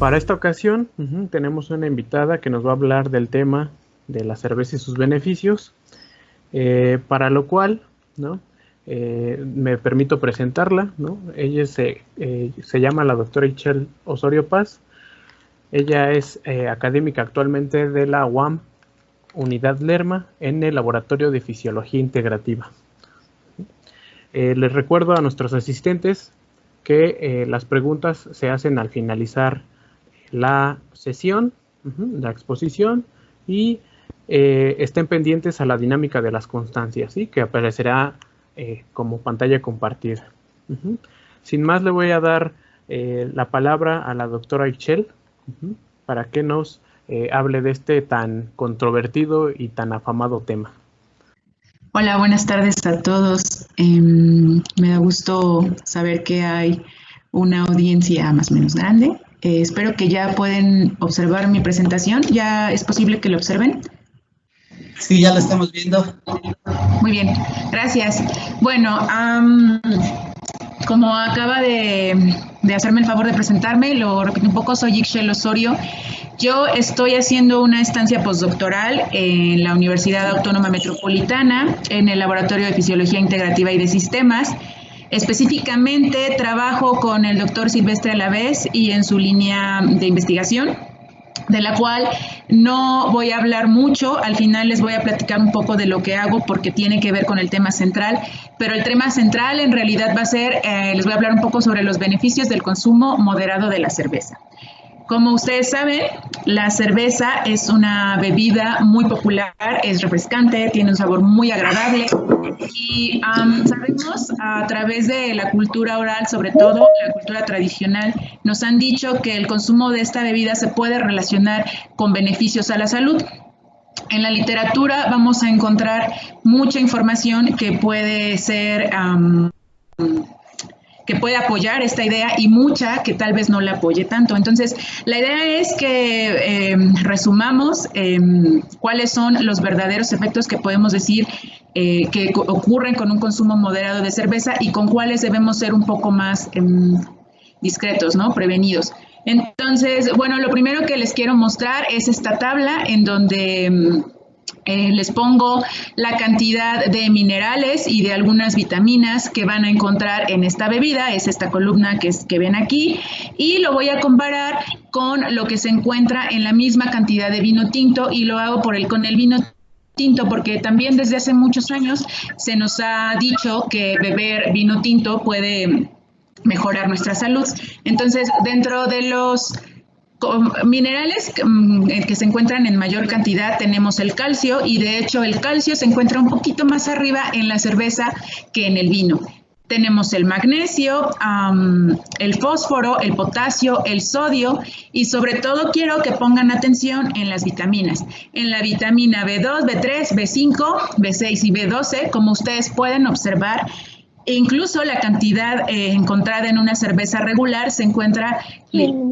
Para esta ocasión tenemos una invitada que nos va a hablar del tema de la cerveza y sus beneficios, para lo cual, ¿no? Me permito presentarla, ¿no? Ella se llama la doctora Itzel Osorio Paz. Ella es académica actualmente de la UAM Unidad Lerma en el Laboratorio de Fisiología Integrativa. Les recuerdo a nuestros asistentes que las preguntas se hacen al finalizar la sesión, la exposición, y estén pendientes a la dinámica de las constancias, ¿sí? Que aparecerá como pantalla compartida. Sin más, le voy a dar la palabra a la doctora Itzel para que nos hable de este tan controvertido y tan afamado tema. Hola, buenas tardes a todos. Me da gusto saber que hay una audiencia más o menos grande. Espero que ya pueden observar mi presentación. ¿Ya es posible que lo observen? Sí, ya lo estamos viendo. Muy bien, gracias. Bueno, como acaba de hacerme el favor de presentarme, lo repito un poco, soy Itzel Osorio. Yo estoy haciendo una estancia postdoctoral en la Universidad Autónoma Metropolitana, en el Laboratorio de Fisiología Integrativa y de Sistemas. Específicamente trabajo con el doctor Silvestre Alavés y en su línea de investigación, de la cual no voy a hablar mucho. Al final les voy a platicar un poco de lo que hago porque tiene que ver con el tema central, pero el tema central en realidad va a ser, les voy a hablar un poco sobre los beneficios del consumo moderado de la cerveza. Como ustedes saben, la cerveza es una bebida muy popular, es refrescante, tiene un sabor muy agradable y sabemos a través de la cultura oral, sobre todo la cultura tradicional, nos han dicho que el consumo de esta bebida se puede relacionar con beneficios a la salud. En la literatura vamos a encontrar mucha información que puede ser que puede apoyar esta idea y mucha que tal vez no la apoye tanto. Entonces, la idea es que resumamos cuáles son los verdaderos efectos que podemos decir que ocurren con un consumo moderado de cerveza y con cuáles debemos ser un poco más discretos, ¿no? Prevenidos. Entonces, bueno, lo primero que les quiero mostrar es esta tabla en donde les pongo la cantidad de minerales y de algunas vitaminas que van a encontrar en esta bebida, es esta columna que ven aquí, y lo voy a comparar con lo que se encuentra en la misma cantidad de vino tinto, y lo hago con el vino tinto porque también desde hace muchos años se nos ha dicho que beber vino tinto puede mejorar nuestra salud. Entonces, dentro de los minerales que se encuentran en mayor cantidad tenemos el calcio, y de hecho el calcio se encuentra un poquito más arriba en la cerveza que en el vino. Tenemos el magnesio, el fósforo, el potasio, el sodio, y sobre todo quiero que pongan atención en las vitaminas. En la vitamina B2, B3, B5, B6 y B12, como ustedes pueden observar, e incluso la cantidad encontrada en una cerveza regular se encuentra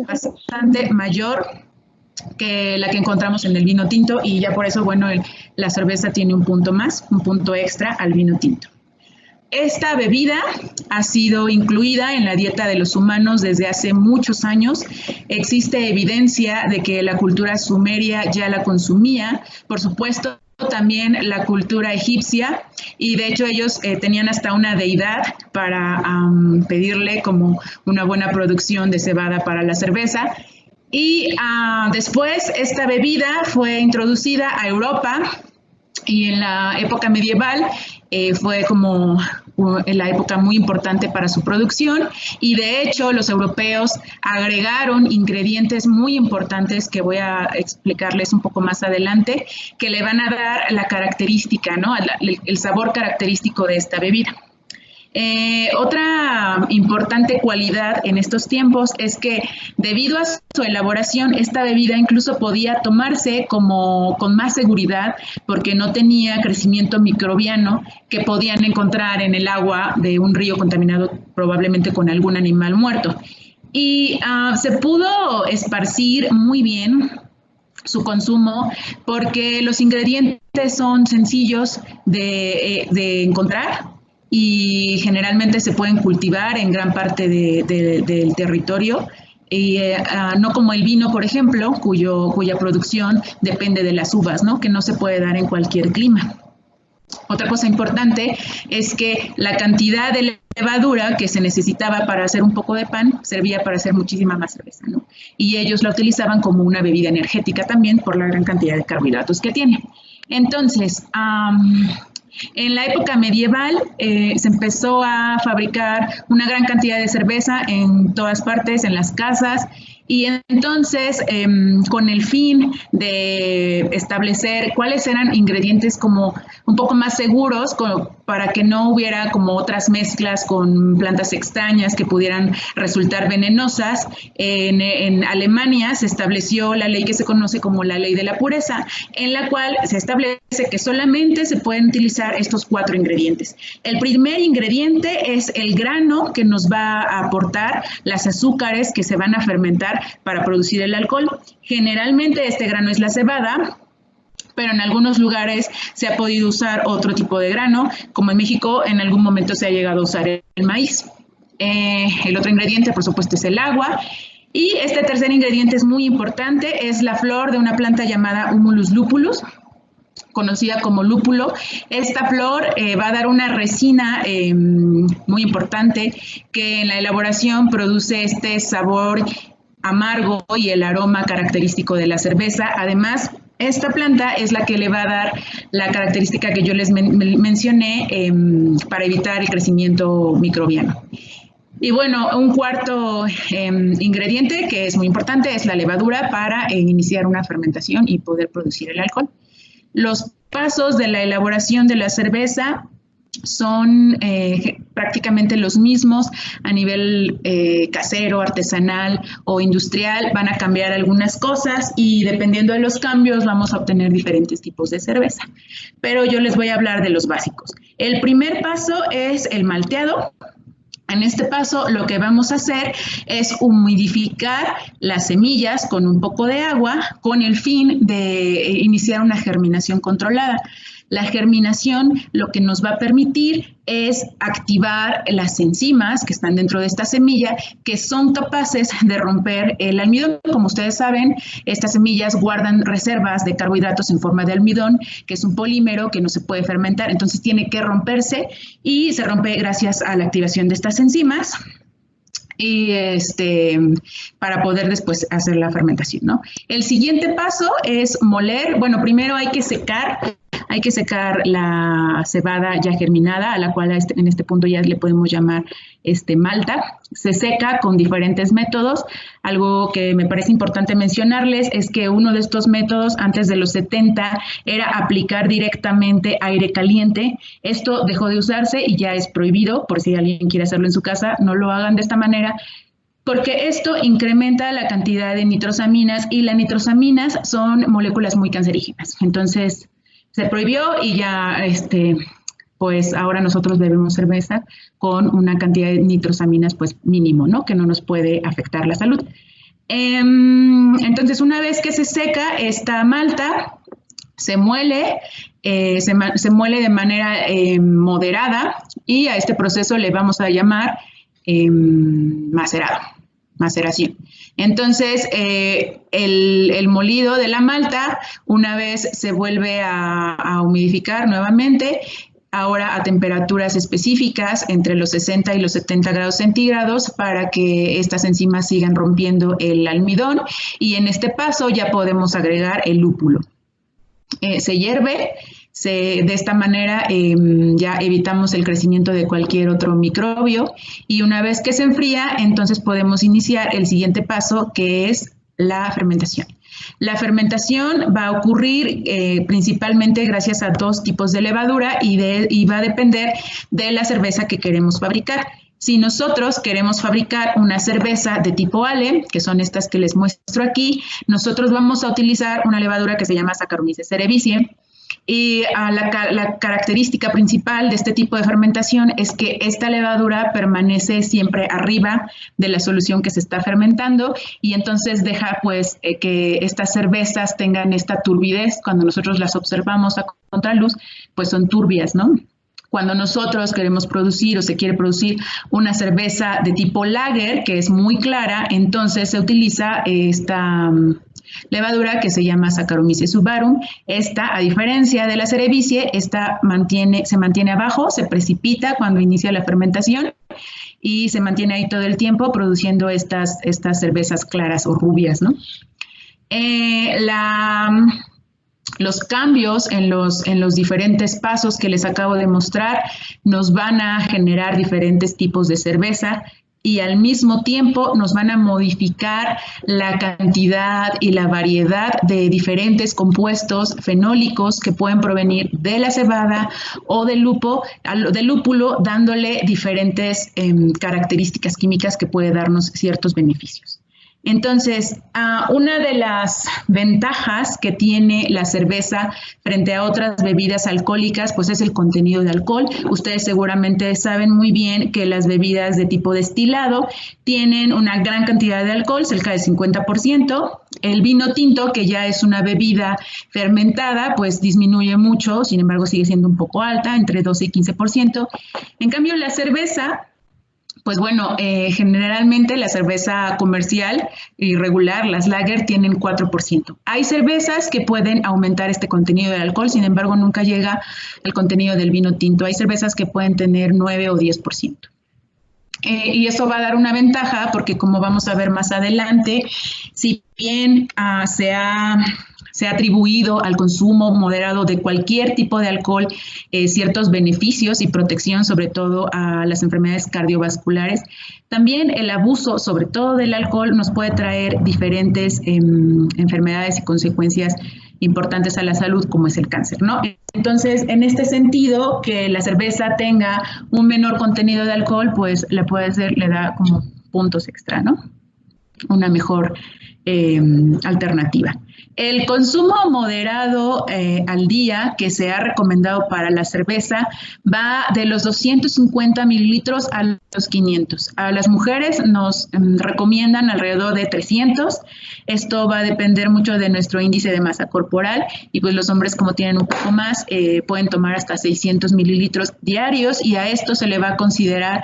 bastante mayor que la que encontramos en el vino tinto, y ya por eso, bueno, la cerveza tiene un punto más, un punto extra al vino tinto. Esta bebida ha sido incluida en la dieta de los humanos desde hace muchos años. Existe evidencia de que la cultura sumeria ya la consumía, por supuesto, también la cultura egipcia, y de hecho ellos tenían hasta una deidad para pedirle como una buena producción de cebada para la cerveza. Y después esta bebida fue introducida a Europa, y en la época medieval fue como la época muy importante para su producción, y de hecho los europeos agregaron ingredientes muy importantes que voy a explicarles un poco más adelante, que le van a dar la característica, ¿no? El sabor característico de esta bebida. Otra importante cualidad en estos tiempos es que debido a su elaboración, esta bebida incluso podía tomarse con más seguridad porque no tenía crecimiento microbiano que podían encontrar en el agua de un río contaminado probablemente con algún animal muerto. Y se pudo esparcir muy bien su consumo porque los ingredientes son sencillos de encontrar y generalmente se pueden cultivar en gran parte del territorio y no como el vino, por ejemplo, cuya producción depende de las uvas, ¿no? Que no se puede dar en cualquier clima. Otra cosa importante es que la cantidad de levadura que se necesitaba para hacer un poco de pan servía para hacer muchísima más cerveza, ¿no? Y ellos la utilizaban como una bebida energética también por la gran cantidad de carbohidratos que tiene. Entonces, en la época medieval se empezó a fabricar una gran cantidad de cerveza en todas partes, en las casas, y entonces con el fin de establecer cuáles eran ingredientes como un poco más seguros para que no hubiera como otras mezclas con plantas extrañas que pudieran resultar venenosas, en Alemania se estableció la ley que se conoce como la ley de la pureza, en la cual se establece que solamente se pueden utilizar estos 4 ingredientes. El primer ingrediente es el grano que nos va a aportar las azúcares que se van a fermentar para producir el alcohol. Generalmente este grano es la cebada, pero en algunos lugares se ha podido usar otro tipo de grano, como en México en algún momento se ha llegado a usar el maíz. El otro ingrediente, por supuesto, es el agua. Y este tercer ingrediente es muy importante, es la flor de una planta llamada Humulus lupulus, conocida como lúpulo. Esta flor va a dar una resina muy importante que en la elaboración produce este sabor amargo y el aroma característico de la cerveza. Además, esta planta es la que le va a dar la característica que yo les mencioné para evitar el crecimiento microbiano. Y bueno, un cuarto ingrediente que es muy importante es la levadura para iniciar una fermentación y poder producir el alcohol. Los pasos de la elaboración de la cerveza son prácticamente los mismos a nivel casero, artesanal o industrial. Van a cambiar algunas cosas y dependiendo de los cambios vamos a obtener diferentes tipos de cerveza. Pero yo les voy a hablar de los básicos. El primer paso es el malteado. En este paso lo que vamos a hacer es humidificar las semillas con un poco de agua con el fin de iniciar una germinación controlada. La germinación lo que nos va a permitir es activar las enzimas que están dentro de esta semilla, que son capaces de romper el almidón. Como ustedes saben, estas semillas guardan reservas de carbohidratos en forma de almidón, que es un polímero que no se puede fermentar, entonces tiene que romperse y se rompe gracias a la activación de estas enzimas. Y para poder después hacer la fermentación, ¿no? El siguiente paso es moler. Bueno, primero hay que secar la cebada ya germinada, a la cual en este punto ya le podemos llamar malta. Se seca con diferentes métodos. Algo que me parece importante mencionarles es que uno de estos métodos antes de los 70 era aplicar directamente aire caliente. Esto dejó de usarse y ya es prohibido, por si alguien quiere hacerlo en su casa, no lo hagan de esta manera, porque esto incrementa la cantidad de nitrosaminas y las nitrosaminas son moléculas muy cancerígenas. Entonces, se prohibió y ya, pues ahora nosotros bebemos cerveza con una cantidad de nitrosaminas, pues mínimo, ¿no? Que no nos puede afectar la salud. Entonces, una vez que se seca esta malta, se muele, se muele de manera moderada y a este proceso le vamos a llamar maceración. Entonces, el molido de la malta, una vez se vuelve a humidificar nuevamente, ahora a temperaturas específicas entre los 60 y los 70 grados centígrados para que estas enzimas sigan rompiendo el almidón y en este paso ya podemos agregar el lúpulo. Se hierve. De esta manera ya evitamos el crecimiento de cualquier otro microbio y una vez que se enfría, entonces podemos iniciar el siguiente paso, que es la fermentación. La fermentación va a ocurrir principalmente gracias a 2 tipos de levadura y va a depender de la cerveza que queremos fabricar. Si nosotros queremos fabricar una cerveza de tipo Ale, que son estas que les muestro aquí, nosotros vamos a utilizar una levadura que se llama Saccharomyces cerevisiae. Y la característica principal de este tipo de fermentación es que esta levadura permanece siempre arriba de la solución que se está fermentando y entonces deja pues que estas cervezas tengan esta turbidez. Cuando nosotros las observamos a contraluz, pues son turbias, ¿no? Cuando nosotros queremos producir o se quiere producir una cerveza de tipo lager, que es muy clara, entonces se utiliza esta levadura que se llama Saccharomyces subarum. Esta, a diferencia de la Cerevisiae, esta se mantiene abajo, se precipita cuando inicia la fermentación y se mantiene ahí todo el tiempo produciendo estas cervezas claras o rubias, ¿no? Los cambios en los diferentes pasos que les acabo de mostrar nos van a generar diferentes tipos de cerveza y al mismo tiempo nos van a modificar la cantidad y la variedad de diferentes compuestos fenólicos que pueden provenir de la cebada o del lúpulo, dándole diferentes características químicas que puede darnos ciertos beneficios. Entonces, una de las ventajas que tiene la cerveza frente a otras bebidas alcohólicas, pues es el contenido de alcohol. Ustedes seguramente saben muy bien que las bebidas de tipo destilado tienen una gran cantidad de alcohol, cerca del 50%. El vino tinto, que ya es una bebida fermentada, pues disminuye mucho, sin embargo sigue siendo un poco alta, entre 12 y 15%. En cambio, la cerveza, pues bueno, generalmente la cerveza comercial y regular, las lager, tienen 4%. Hay cervezas que pueden aumentar este contenido de alcohol, sin embargo, nunca llega el contenido del vino tinto. Hay cervezas que pueden tener 9 o 10%. Y eso va a dar una ventaja porque, como vamos a ver más adelante, si bien se ha atribuido al consumo moderado de cualquier tipo de alcohol ciertos beneficios y protección, sobre todo a las enfermedades cardiovasculares, también el abuso, sobre todo del alcohol, nos puede traer diferentes enfermedades y consecuencias importantes a la salud, como es el cáncer, ¿no? Entonces, en este sentido, que la cerveza tenga un menor contenido de alcohol, pues le da como puntos extra, ¿no? Una mejor alternativa. El consumo moderado al día que se ha recomendado para la cerveza va de los 250 mililitros a los 500. A las mujeres nos recomiendan alrededor de 300. Esto va a depender mucho de nuestro índice de masa corporal y pues los hombres, como tienen un poco más, pueden tomar hasta 600 mililitros diarios y a esto se le va a considerar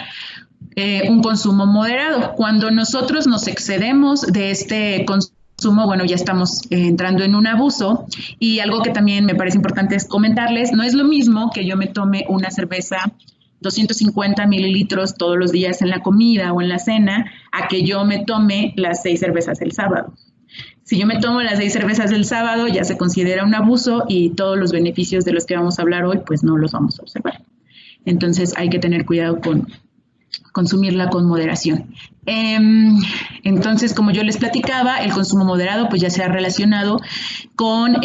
un consumo moderado. Cuando nosotros nos excedemos de este consumo, bueno, ya estamos entrando en un abuso. Y algo que también me parece importante es comentarles, no es lo mismo que yo me tome una cerveza 250 mililitros todos los días en la comida o en la cena, a que yo me tome las 6 cervezas el sábado. Si yo me tomo las 6 cervezas del sábado, ya se considera un abuso y todos los beneficios de los que vamos a hablar hoy, pues no los vamos a observar. Entonces hay que tener cuidado con consumirla con moderación. Entonces, como yo les platicaba, el consumo moderado pues ya se ha relacionado con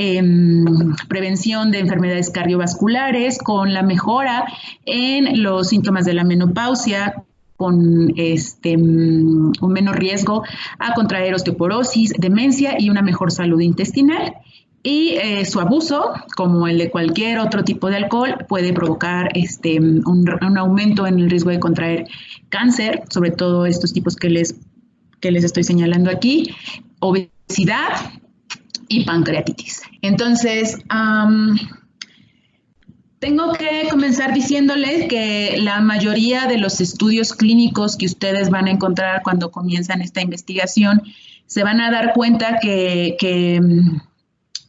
prevención de enfermedades cardiovasculares, con la mejora en los síntomas de la menopausia, con un menor riesgo a contraer osteoporosis, demencia y una mejor salud intestinal. Y su abuso, como el de cualquier otro tipo de alcohol, puede provocar un aumento en el riesgo de contraer cáncer, sobre todo estos tipos que les estoy señalando aquí, obesidad y pancreatitis. Entonces, tengo que comenzar diciéndoles que la mayoría de los estudios clínicos que ustedes van a encontrar cuando comienzan esta investigación, se van a dar cuenta que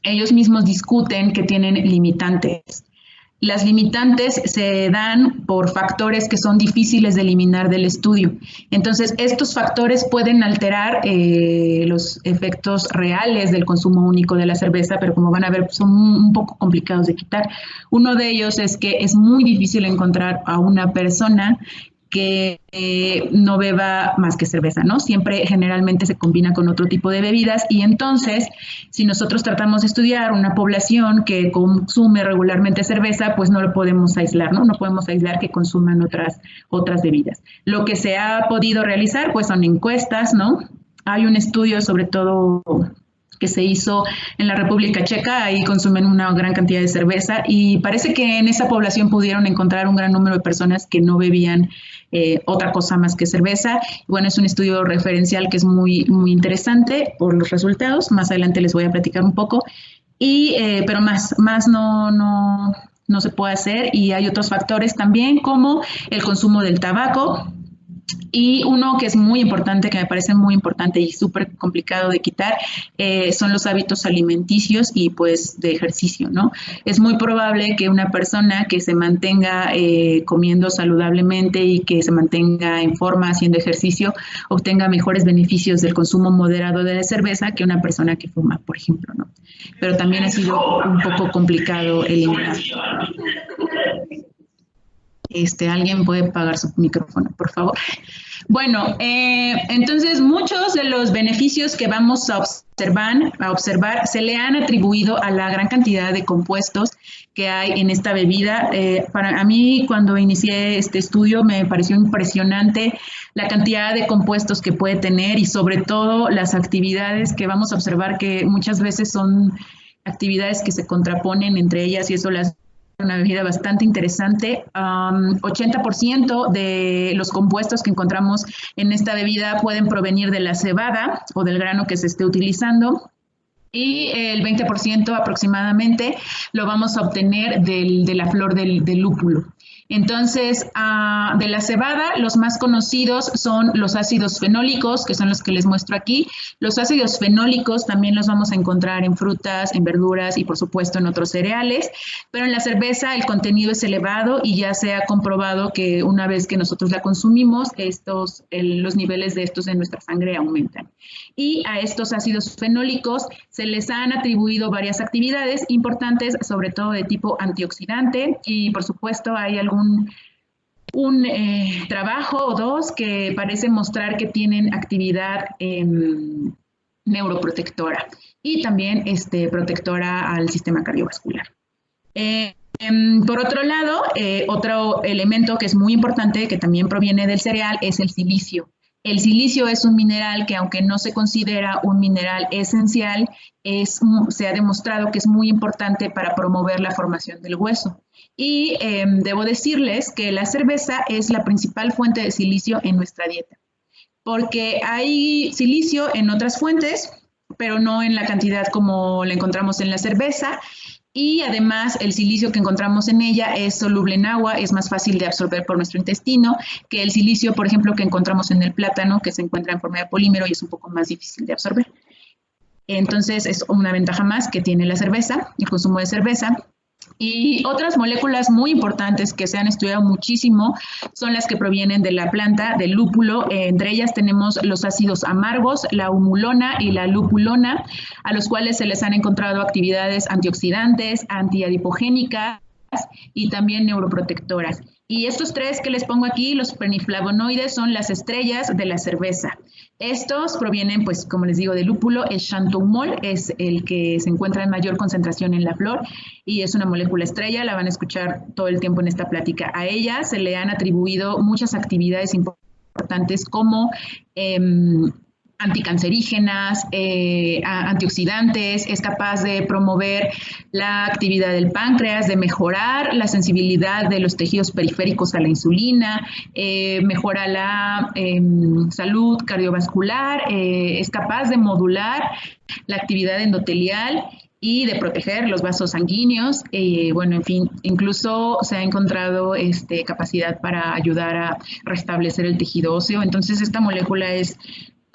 ellos mismos discuten que tienen limitantes. Las limitantes se dan por factores que son difíciles de eliminar del estudio. Entonces, estos factores pueden alterar los efectos reales del consumo único de la cerveza, pero como van a ver, son un poco complicados de quitar. Uno de ellos es que es muy difícil encontrar a una persona que no beba más que cerveza, ¿no? Siempre generalmente se combina con otro tipo de bebidas y entonces, si nosotros tratamos de estudiar una población que consume regularmente cerveza, pues no lo podemos aislar, ¿no? No podemos aislar que consuman otras bebidas. Lo que se ha podido realizar, pues son encuestas, ¿no? Hay un estudio sobre todo que se hizo en la República Checa, ahí consumen una gran cantidad de cerveza y parece que en esa población pudieron encontrar un gran número de personas que no bebían otra cosa más que cerveza. Bueno, es un estudio referencial que es muy, muy interesante por los resultados, más adelante les voy a platicar un poco, pero más no no se puede hacer, y hay otros factores también como el consumo del tabaco. Y uno que es muy importante, que me parece muy importante y súper complicado de quitar, son los hábitos alimenticios y pues de ejercicio, ¿no? Es muy probable que una persona que se mantenga comiendo saludablemente y que se mantenga en forma haciendo ejercicio obtenga mejores beneficios del consumo moderado de la cerveza que una persona que fuma, por ejemplo, ¿no? Pero también ha sido un poco complicado eliminar. Alguien puede apagar su micrófono, por favor. Bueno, entonces muchos de los beneficios que vamos a observar se le han atribuido a la gran cantidad de compuestos que hay en esta bebida. Para mí, cuando inicié este estudio, me pareció impresionante la cantidad de compuestos que puede tener y sobre todo las actividades que vamos a observar, que muchas veces son actividades que se contraponen entre ellas, y eso las una bebida bastante interesante. 80% de los compuestos que encontramos en esta bebida pueden provenir de la cebada o del grano que se esté utilizando, y el 20% aproximadamente lo vamos a obtener de la flor del lúpulo. Entonces, de la cebada, los más conocidos son los ácidos fenólicos, que son los que les muestro aquí. Los ácidos fenólicos también los vamos a encontrar en frutas, en verduras y, por supuesto, en otros cereales. Pero en la cerveza el contenido es elevado y ya se ha comprobado que una vez que nosotros la consumimos, los niveles de estos en nuestra sangre aumentan. Y a estos ácidos fenólicos se les han atribuido varias actividades importantes, sobre todo de tipo antioxidante, y, por supuesto, hay un trabajo o dos que parecen mostrar que tienen actividad neuroprotectora y también protectora al sistema cardiovascular. Por otro lado, otro elemento que es muy importante, que también proviene del cereal, es el silicio. El silicio es un mineral que, aunque no se considera un mineral esencial, se ha demostrado que es muy importante para promover la formación del hueso. Y debo decirles que la cerveza es la principal fuente de silicio en nuestra dieta, porque hay silicio en otras fuentes, pero no en la cantidad como la encontramos en la cerveza. Y además el silicio que encontramos en ella es soluble en agua, es más fácil de absorber por nuestro intestino que el silicio, por ejemplo, que encontramos en el plátano, que se encuentra en forma de polímero y es un poco más difícil de absorber. Entonces es una ventaja más que tiene la cerveza, el consumo de cerveza. Y otras moléculas muy importantes que se han estudiado muchísimo son las que provienen de la planta, del lúpulo. Entre ellas tenemos los ácidos amargos, la humulona y la lupulona, a los cuales se les han encontrado actividades antioxidantes, antiadipogénicas y también neuroprotectoras. Y estos tres que les pongo aquí, los perniflavonoides, son las estrellas de la cerveza. Estos provienen, pues, como les digo, del lúpulo. El xanthomol es el que se encuentra en mayor concentración en la flor y es una molécula estrella, la van a escuchar todo el tiempo en esta plática. A ella se le han atribuido muchas actividades importantes como anticancerígenas, antioxidantes, es capaz de promover la actividad del páncreas, de mejorar la sensibilidad de los tejidos periféricos a la insulina, mejora la salud cardiovascular, es capaz de modular la actividad endotelial y de proteger los vasos sanguíneos. Bueno, en fin, incluso se ha encontrado capacidad para ayudar a restablecer el tejido óseo. Entonces, esta molécula es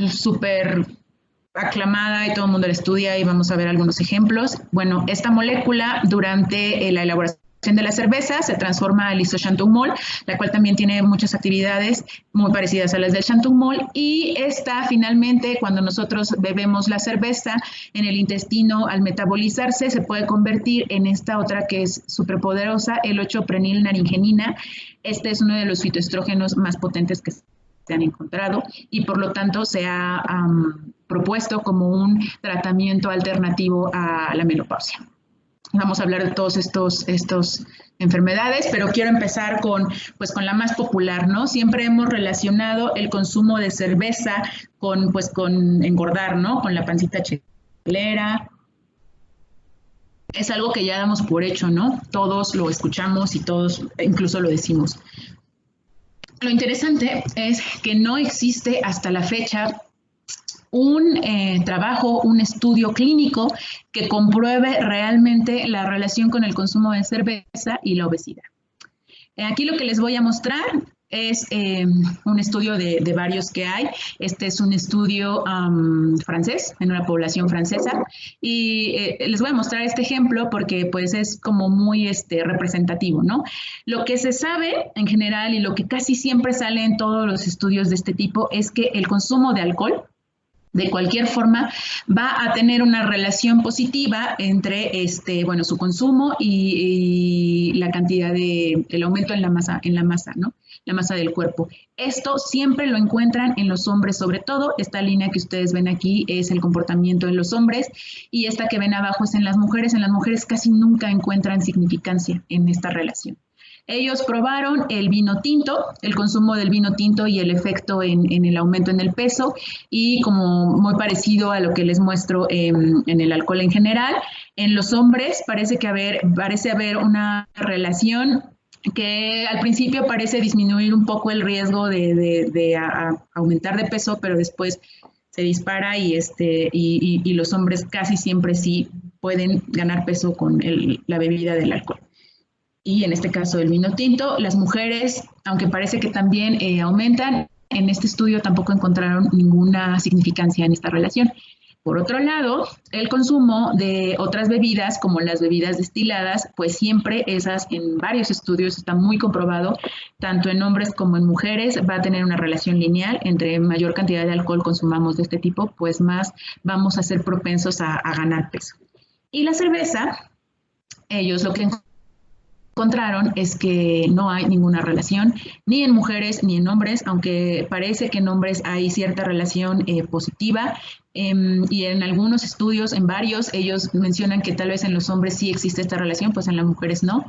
súper aclamada y todo el mundo la estudia y vamos a ver algunos ejemplos. Bueno, esta molécula durante la elaboración de la cerveza se transforma al isoxanthomol, la cual también tiene muchas actividades muy parecidas a las del xanthomol, y esta finalmente, cuando nosotros bebemos la cerveza en el intestino, al metabolizarse se puede convertir en esta otra que es superpoderosa, el 8-prenilnaringenina. Este es uno de los fitoestrógenos más potentes que se han encontrado y por lo tanto se ha propuesto como un tratamiento alternativo a la menopausia. Vamos a hablar de todos estos enfermedades, pero quiero empezar con la más popular, ¿no? Siempre hemos relacionado el consumo de cerveza con engordar, ¿no? Con la pancita chelera. Es algo que ya damos por hecho, ¿no? Todos lo escuchamos y todos incluso lo decimos. Lo interesante es que no existe hasta la fecha un trabajo, un estudio clínico que compruebe realmente la relación con el consumo de cerveza y la obesidad. Aquí lo que les voy a mostrar es un estudio de varios que hay. Este es un estudio francés, en una población francesa, y les voy a mostrar este ejemplo porque pues es como muy representativo, ¿no? Lo que se sabe en general y lo que casi siempre sale en todos los estudios de este tipo es que el consumo de alcohol, de cualquier forma, va a tener una relación positiva entre bueno, su consumo y la cantidad de, el aumento en la masa, ¿no? La masa del cuerpo. Esto siempre lo encuentran en los hombres, sobre todo. Esta línea que ustedes ven aquí es el comportamiento de los hombres y esta que ven abajo es en las mujeres. En las mujeres casi nunca encuentran significancia en esta relación. Ellos probaron el vino tinto, el consumo del vino tinto y el efecto en el aumento en el peso, y como muy parecido a lo que les muestro en el alcohol en general, en los hombres parece haber una relación que al principio parece disminuir un poco el riesgo de aumentar de peso, pero después se dispara y los hombres casi siempre sí pueden ganar peso con la bebida del alcohol. Y en este caso el vino tinto. Las mujeres, aunque parece que también aumentan, en este estudio tampoco encontraron ninguna significancia en esta relación. Por otro lado, el consumo de otras bebidas, como las bebidas destiladas, pues siempre esas, en varios estudios está muy comprobado, tanto en hombres como en mujeres, va a tener una relación lineal. Entre mayor cantidad de alcohol consumamos de este tipo, pues más vamos a ser propensos a ganar peso. Y la cerveza, ellos lo que encontraron es que no hay ninguna relación ni en mujeres ni en hombres, aunque parece que en hombres hay cierta relación positiva, y en algunos estudios, en varios, ellos mencionan que tal vez en los hombres sí existe esta relación, pues en las mujeres no,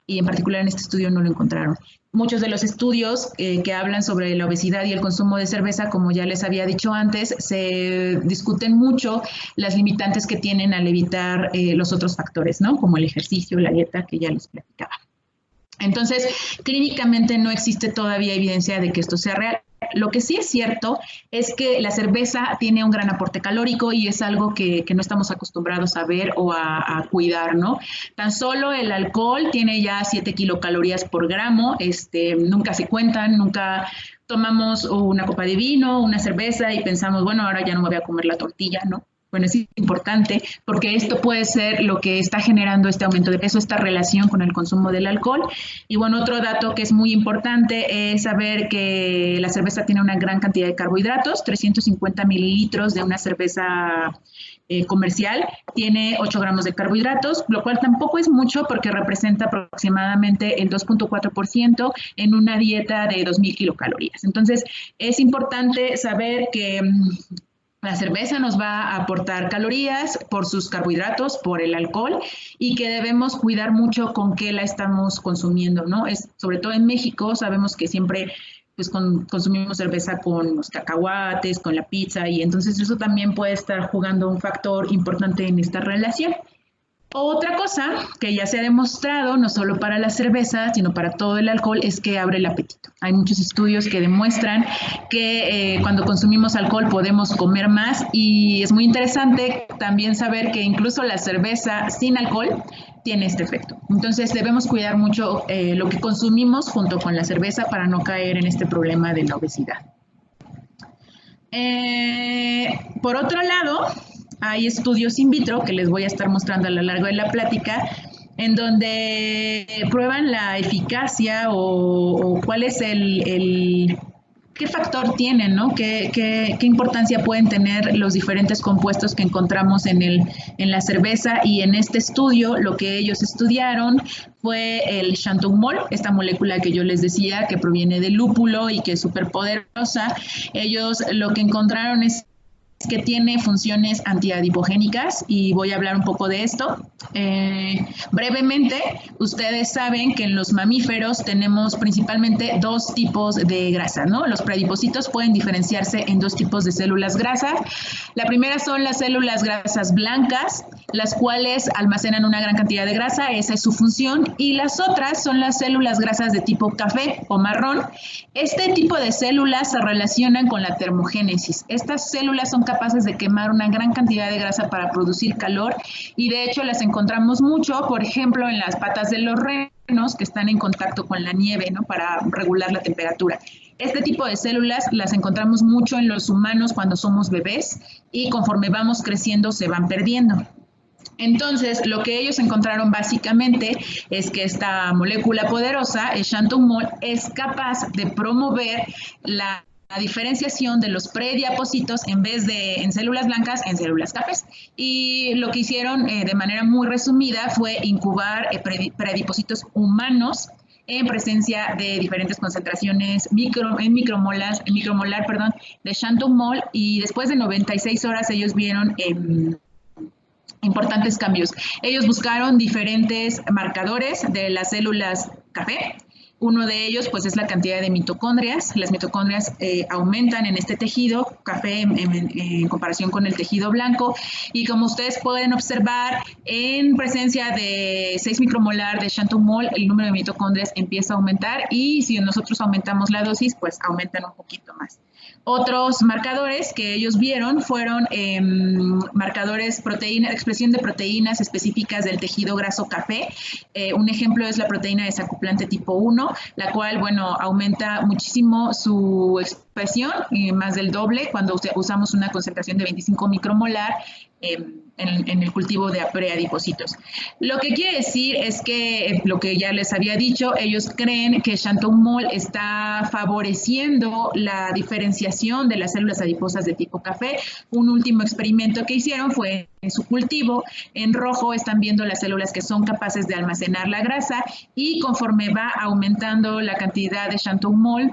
y en particular en este estudio no lo encontraron. Muchos de los estudios que hablan sobre la obesidad y el consumo de cerveza, como ya les había dicho antes, se discuten mucho las limitantes que tienen al evitar los otros factores, ¿no? Como el ejercicio, la dieta, que ya les platicaba. Entonces, clínicamente no existe todavía evidencia de que esto sea real. Lo que sí es cierto es que la cerveza tiene un gran aporte calórico y es algo que no estamos acostumbrados a ver o a cuidar, ¿no? Tan solo el alcohol tiene ya 7 kilocalorías por gramo, nunca se cuentan, nunca tomamos una copa de vino, una cerveza y pensamos, bueno, ahora ya no me voy a comer la tortilla, ¿no? Bueno, es importante porque esto puede ser lo que está generando este aumento de peso, esta relación con el consumo del alcohol. Y bueno, otro dato que es muy importante es saber que la cerveza tiene una gran cantidad de carbohidratos, 350 mililitros de una cerveza comercial tiene 8 gramos de carbohidratos, lo cual tampoco es mucho porque representa aproximadamente el 2.4% en una dieta de 2.000 kilocalorías. Entonces, es importante saber que la cerveza nos va a aportar calorías por sus carbohidratos, por el alcohol, y que debemos cuidar mucho con qué la estamos consumiendo, ¿no? Sobre todo en México sabemos que siempre pues consumimos cerveza con los cacahuates, con la pizza, y entonces eso también puede estar jugando un factor importante en esta relación. Otra cosa que ya se ha demostrado, no solo para la cerveza, sino para todo el alcohol, es que abre el apetito. Hay muchos estudios que demuestran que cuando consumimos alcohol podemos comer más, y es muy interesante también saber que incluso la cerveza sin alcohol tiene este efecto. Entonces debemos cuidar mucho lo que consumimos junto con la cerveza para no caer en este problema de la obesidad. Por otro lado, hay estudios in vitro que les voy a estar mostrando a lo largo de la plática, en donde prueban la eficacia o cuál es qué factor tienen, ¿no? ¿Qué importancia pueden tener los diferentes compuestos que encontramos en la cerveza? Y en este estudio lo que ellos estudiaron fue el xanthomol, esta molécula que yo les decía que proviene del lúpulo y que es súper poderosa. Ellos lo que encontraron es que tiene funciones antiadipogénicas, y voy a hablar un poco de esto. Brevemente, ustedes saben que en los mamíferos tenemos principalmente 2 tipos de grasa, ¿no? Los preadipocitos pueden diferenciarse en 2 tipos de células grasas. La primera son las células grasas blancas, las cuales almacenan una gran cantidad de grasa, esa es su función, y las otras son las células grasas de tipo café o marrón. Este tipo de células se relacionan con la termogénesis. Estas células son capaces de quemar una gran cantidad de grasa para producir calor y de hecho las encontramos mucho, por ejemplo, en las patas de los renos que están en contacto con la nieve, ¿no? Para regular la temperatura. Este tipo de células las encontramos mucho en los humanos cuando somos bebés y conforme vamos creciendo se van perdiendo. Entonces, lo que ellos encontraron básicamente es que esta molécula poderosa, el xanthomol, es capaz de promover la diferenciación de los prediapósitos en vez de en células blancas, en células cafés. Y lo que hicieron de manera muy resumida fue incubar prediapósitos humanos en presencia de diferentes concentraciones micromolar, de xanthomol, y después de 96 horas ellos vieron importantes cambios. Ellos buscaron diferentes marcadores de las células café. Uno de ellos, pues, es la cantidad de mitocondrias. Las mitocondrias aumentan en este tejido café en comparación con el tejido blanco. Y como ustedes pueden observar, en presencia de 6 micromolar de xanthomol, el número de mitocondrias empieza a aumentar. Y si nosotros aumentamos la dosis, pues aumentan un poquito más. Otros marcadores que ellos vieron fueron marcadores expresión de proteínas específicas del tejido graso café. Un ejemplo es la proteína desacoplante tipo 1, la cual, bueno, aumenta muchísimo su expresión, más del doble, cuando usamos una concentración de 25 micromolar en el cultivo de preadipocitos. Lo que quiere decir es que, lo que ya les había dicho, ellos creen que xanthomol está favoreciendo la diferenciación de las células adiposas de tipo café. Un último experimento que hicieron fue en su cultivo. En rojo están viendo las células que son capaces de almacenar la grasa y conforme va aumentando la cantidad de xanthomol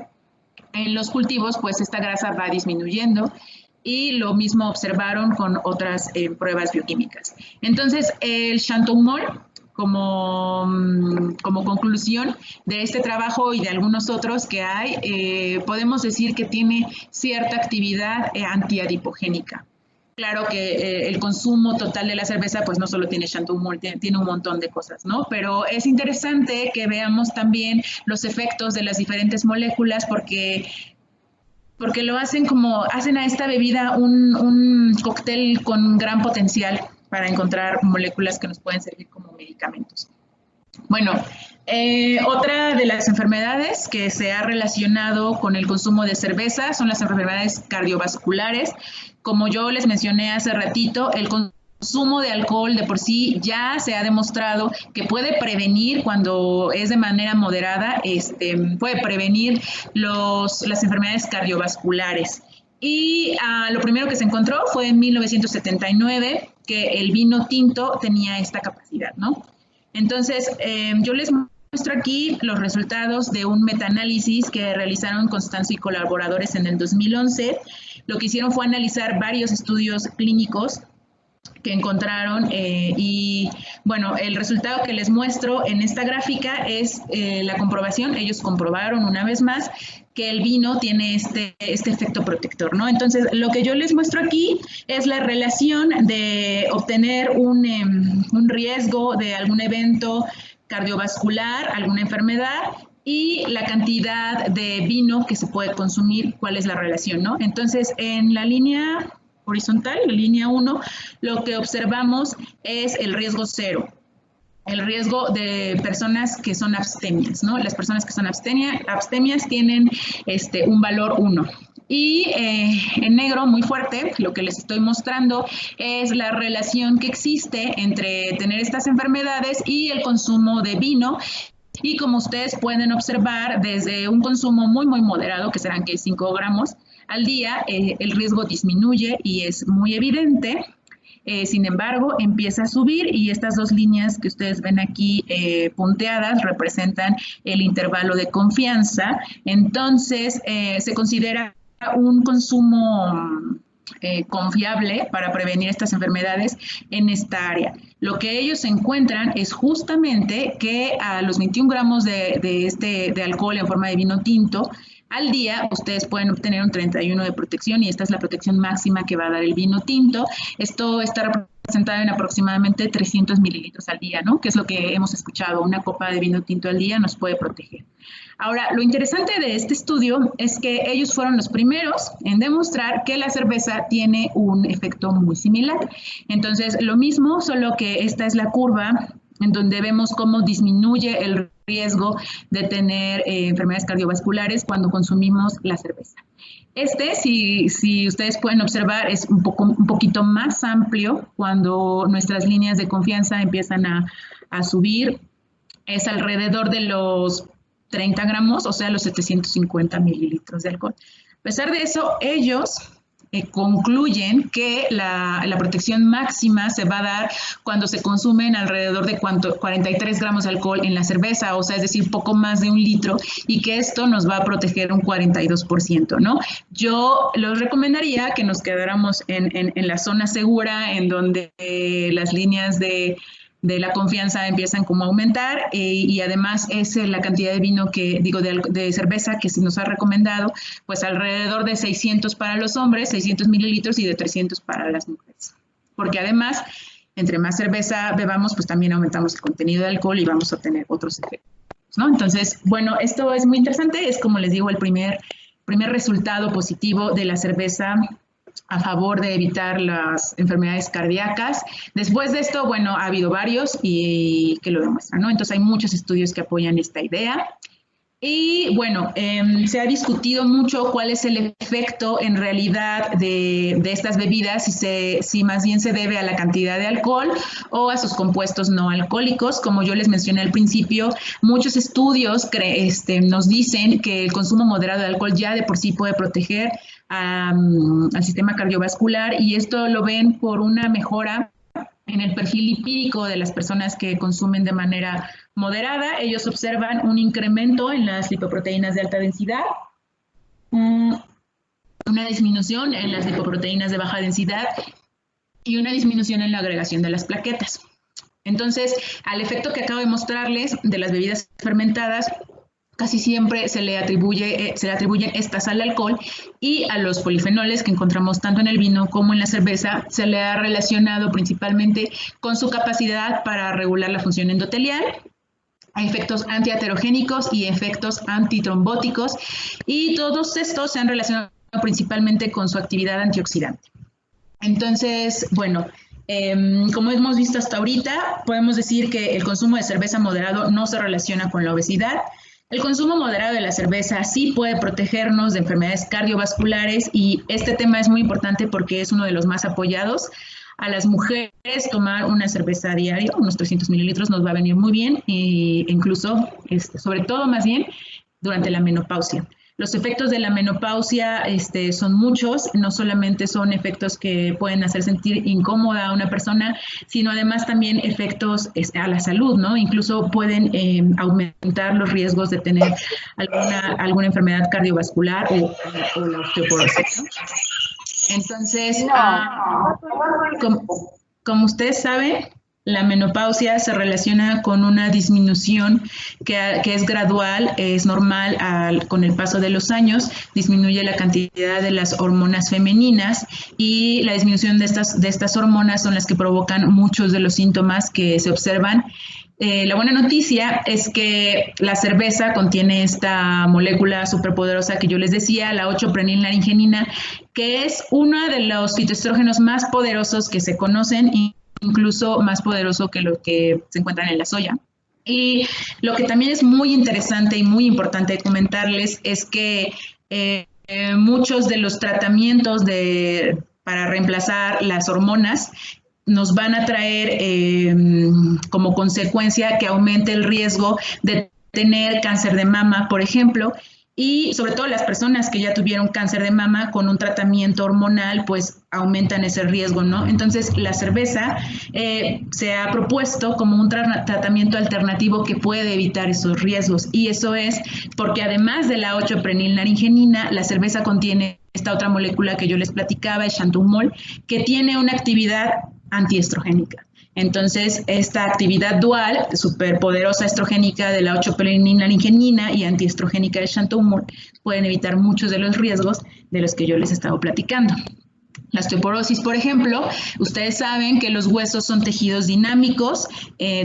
en los cultivos, pues esta grasa va disminuyendo. Y lo mismo observaron con otras pruebas bioquímicas. Entonces, el xanthomol, como conclusión de este trabajo y de algunos otros que hay, podemos decir que tiene cierta actividad antiadipogénica. Claro que el consumo total de la cerveza, pues no solo tiene xanthomol, tiene un montón de cosas, ¿no? Pero es interesante que veamos también los efectos de las diferentes moléculas porque lo hacen a esta bebida un cóctel con gran potencial para encontrar moléculas que nos pueden servir como medicamentos. Bueno, otra de las enfermedades que se ha relacionado con el consumo de cerveza son las enfermedades cardiovasculares. Como yo les mencioné hace ratito, el consumo de alcohol de por sí ya se ha demostrado que puede prevenir, cuando es de manera moderada, puede prevenir las enfermedades cardiovasculares. Y lo primero que se encontró fue en 1979, que el vino tinto tenía esta capacidad, ¿no? Entonces, yo les muestro aquí los resultados de un metaanálisis que realizaron Constanzo y colaboradores en el 2011. Lo que hicieron fue analizar varios estudios clínicos que encontraron y bueno, el resultado que les muestro en esta gráfica es la comprobación. Ellos comprobaron una vez más que el vino tiene este efecto protector, ¿no? Entonces, lo que yo les muestro aquí es la relación de obtener un riesgo de algún evento cardiovascular, alguna enfermedad, y la cantidad de vino que se puede consumir, cuál es la relación, ¿no? Entonces, en la línea horizontal, la línea 1, lo que observamos es el riesgo cero, el riesgo de personas que son abstemias, ¿no? Las personas que son abstemias tienen un valor 1. Y en negro, muy fuerte, lo que les estoy mostrando es la relación que existe entre tener estas enfermedades y el consumo de vino. Y como ustedes pueden observar, desde un consumo muy, muy moderado, que serán 5 gramos al día, el riesgo disminuye y es muy evidente. Sin embargo, empieza a subir y estas dos líneas que ustedes ven aquí punteadas representan el intervalo de confianza. Entonces, se considera un consumo confiable para prevenir estas enfermedades en esta área. Lo que ellos encuentran es justamente que a los 21 gramos de alcohol en forma de vino tinto, al día, ustedes pueden obtener un 31 de protección y esta es la protección máxima que va a dar el vino tinto. Esto está representado en aproximadamente 300 mililitros al día, ¿no? Que es lo que hemos escuchado, una copa de vino tinto al día nos puede proteger. Ahora, lo interesante de este estudio es que ellos fueron los primeros en demostrar que la cerveza tiene un efecto muy similar. Entonces, lo mismo, solo que esta es la curva en donde vemos cómo disminuye el riesgo de tener enfermedades cardiovasculares cuando consumimos la cerveza. Si ustedes pueden observar, es un poquito más amplio cuando nuestras líneas de confianza empiezan a subir. Es alrededor de los 30 gramos, o sea, los 750 mililitros de alcohol. A pesar de eso, ellos concluyen que la protección máxima se va a dar cuando se consumen alrededor de 43 gramos de alcohol en la cerveza, o sea, es decir, poco más de 1 litro, y que esto nos va a proteger un 42%, ¿no? Yo les recomendaría que nos quedáramos en la zona segura, en donde las líneas de la confianza empiezan como a aumentar y además es la cantidad de vino de cerveza que se nos ha recomendado, pues alrededor de 600 para los hombres, 600 mililitros y de 300 para las mujeres. Porque además, entre más cerveza bebamos, pues también aumentamos el contenido de alcohol y vamos a obtener otros efectos, ¿no? Entonces, bueno, esto es muy interesante, es como les digo, el primer resultado positivo de la cerveza a favor de evitar las enfermedades cardíacas. Después de esto, bueno, ha habido varios y que lo demuestran, ¿no? Entonces hay muchos estudios que apoyan esta idea. Y bueno, se ha discutido mucho cuál es el efecto en realidad de estas bebidas, si más bien se debe a la cantidad de alcohol o a sus compuestos no alcohólicos. Como yo les mencioné al principio, muchos estudios nos dicen que el consumo moderado de alcohol ya de por sí puede proteger al sistema cardiovascular y esto lo ven por una mejora en el perfil lipídico de las personas que consumen de manera moderada. Ellos observan un incremento en las lipoproteínas de alta densidad, una disminución en las lipoproteínas de baja densidad y una disminución en la agregación de las plaquetas. Entonces, al efecto que acabo de mostrarles de las bebidas fermentadas, casi siempre se le atribuyen estas al alcohol y a los polifenoles que encontramos tanto en el vino como en la cerveza se le ha relacionado principalmente con su capacidad para regular la función endotelial, a efectos antiaterogénicos y efectos antitrombóticos y todos estos se han relacionado principalmente con su actividad antioxidante. Entonces, bueno, como hemos visto hasta ahorita, podemos decir que el consumo de cerveza moderado no se relaciona con la obesidad. El consumo moderado de la cerveza sí puede protegernos de enfermedades cardiovasculares y este tema es muy importante porque es uno de los más apoyados. A las mujeres tomar una cerveza a diario, unos 300 mililitros, nos va a venir muy bien e incluso, sobre todo más bien, durante la menopausia. Los efectos de la menopausia son muchos, no solamente son efectos que pueden hacer sentir incómoda a una persona, sino además también efectos a la salud, ¿no? Incluso pueden aumentar los riesgos de tener alguna enfermedad cardiovascular o la osteoporosis, ¿no? Entonces, como ustedes saben, la menopausia se relaciona con una disminución que es gradual, es normal con el paso de los años, disminuye la cantidad de las hormonas femeninas y la disminución de estas hormonas son las que provocan muchos de los síntomas que se observan. La buena noticia es que la cerveza contiene esta molécula superpoderosa que yo les decía, la 8-prenilnaringenina, que es uno de los fitoestrógenos más poderosos que se conocen, incluso más poderoso que los que se encuentran en la soya. Y lo que también es muy interesante y muy importante comentarles es que muchos de los tratamientos para reemplazar las hormonas nos van a traer como consecuencia que aumente el riesgo de tener cáncer de mama, por ejemplo, y sobre todo las personas que ya tuvieron cáncer de mama con un tratamiento hormonal, pues aumentan ese riesgo, ¿no? Entonces, la cerveza se ha propuesto como un tratamiento alternativo que puede evitar esos riesgos, y eso es porque además de la 8-prenilnaringenina, la cerveza contiene esta otra molécula que yo les platicaba, el xanthumol, que tiene una actividad antiestrogénica. Entonces, esta actividad dual, superpoderosa estrogénica de la 8-plenilnaringenina y antiestrogénica del xanthomol, pueden evitar muchos de los riesgos de los que yo les he estado platicando. La osteoporosis, por ejemplo, ustedes saben que los huesos son tejidos dinámicos,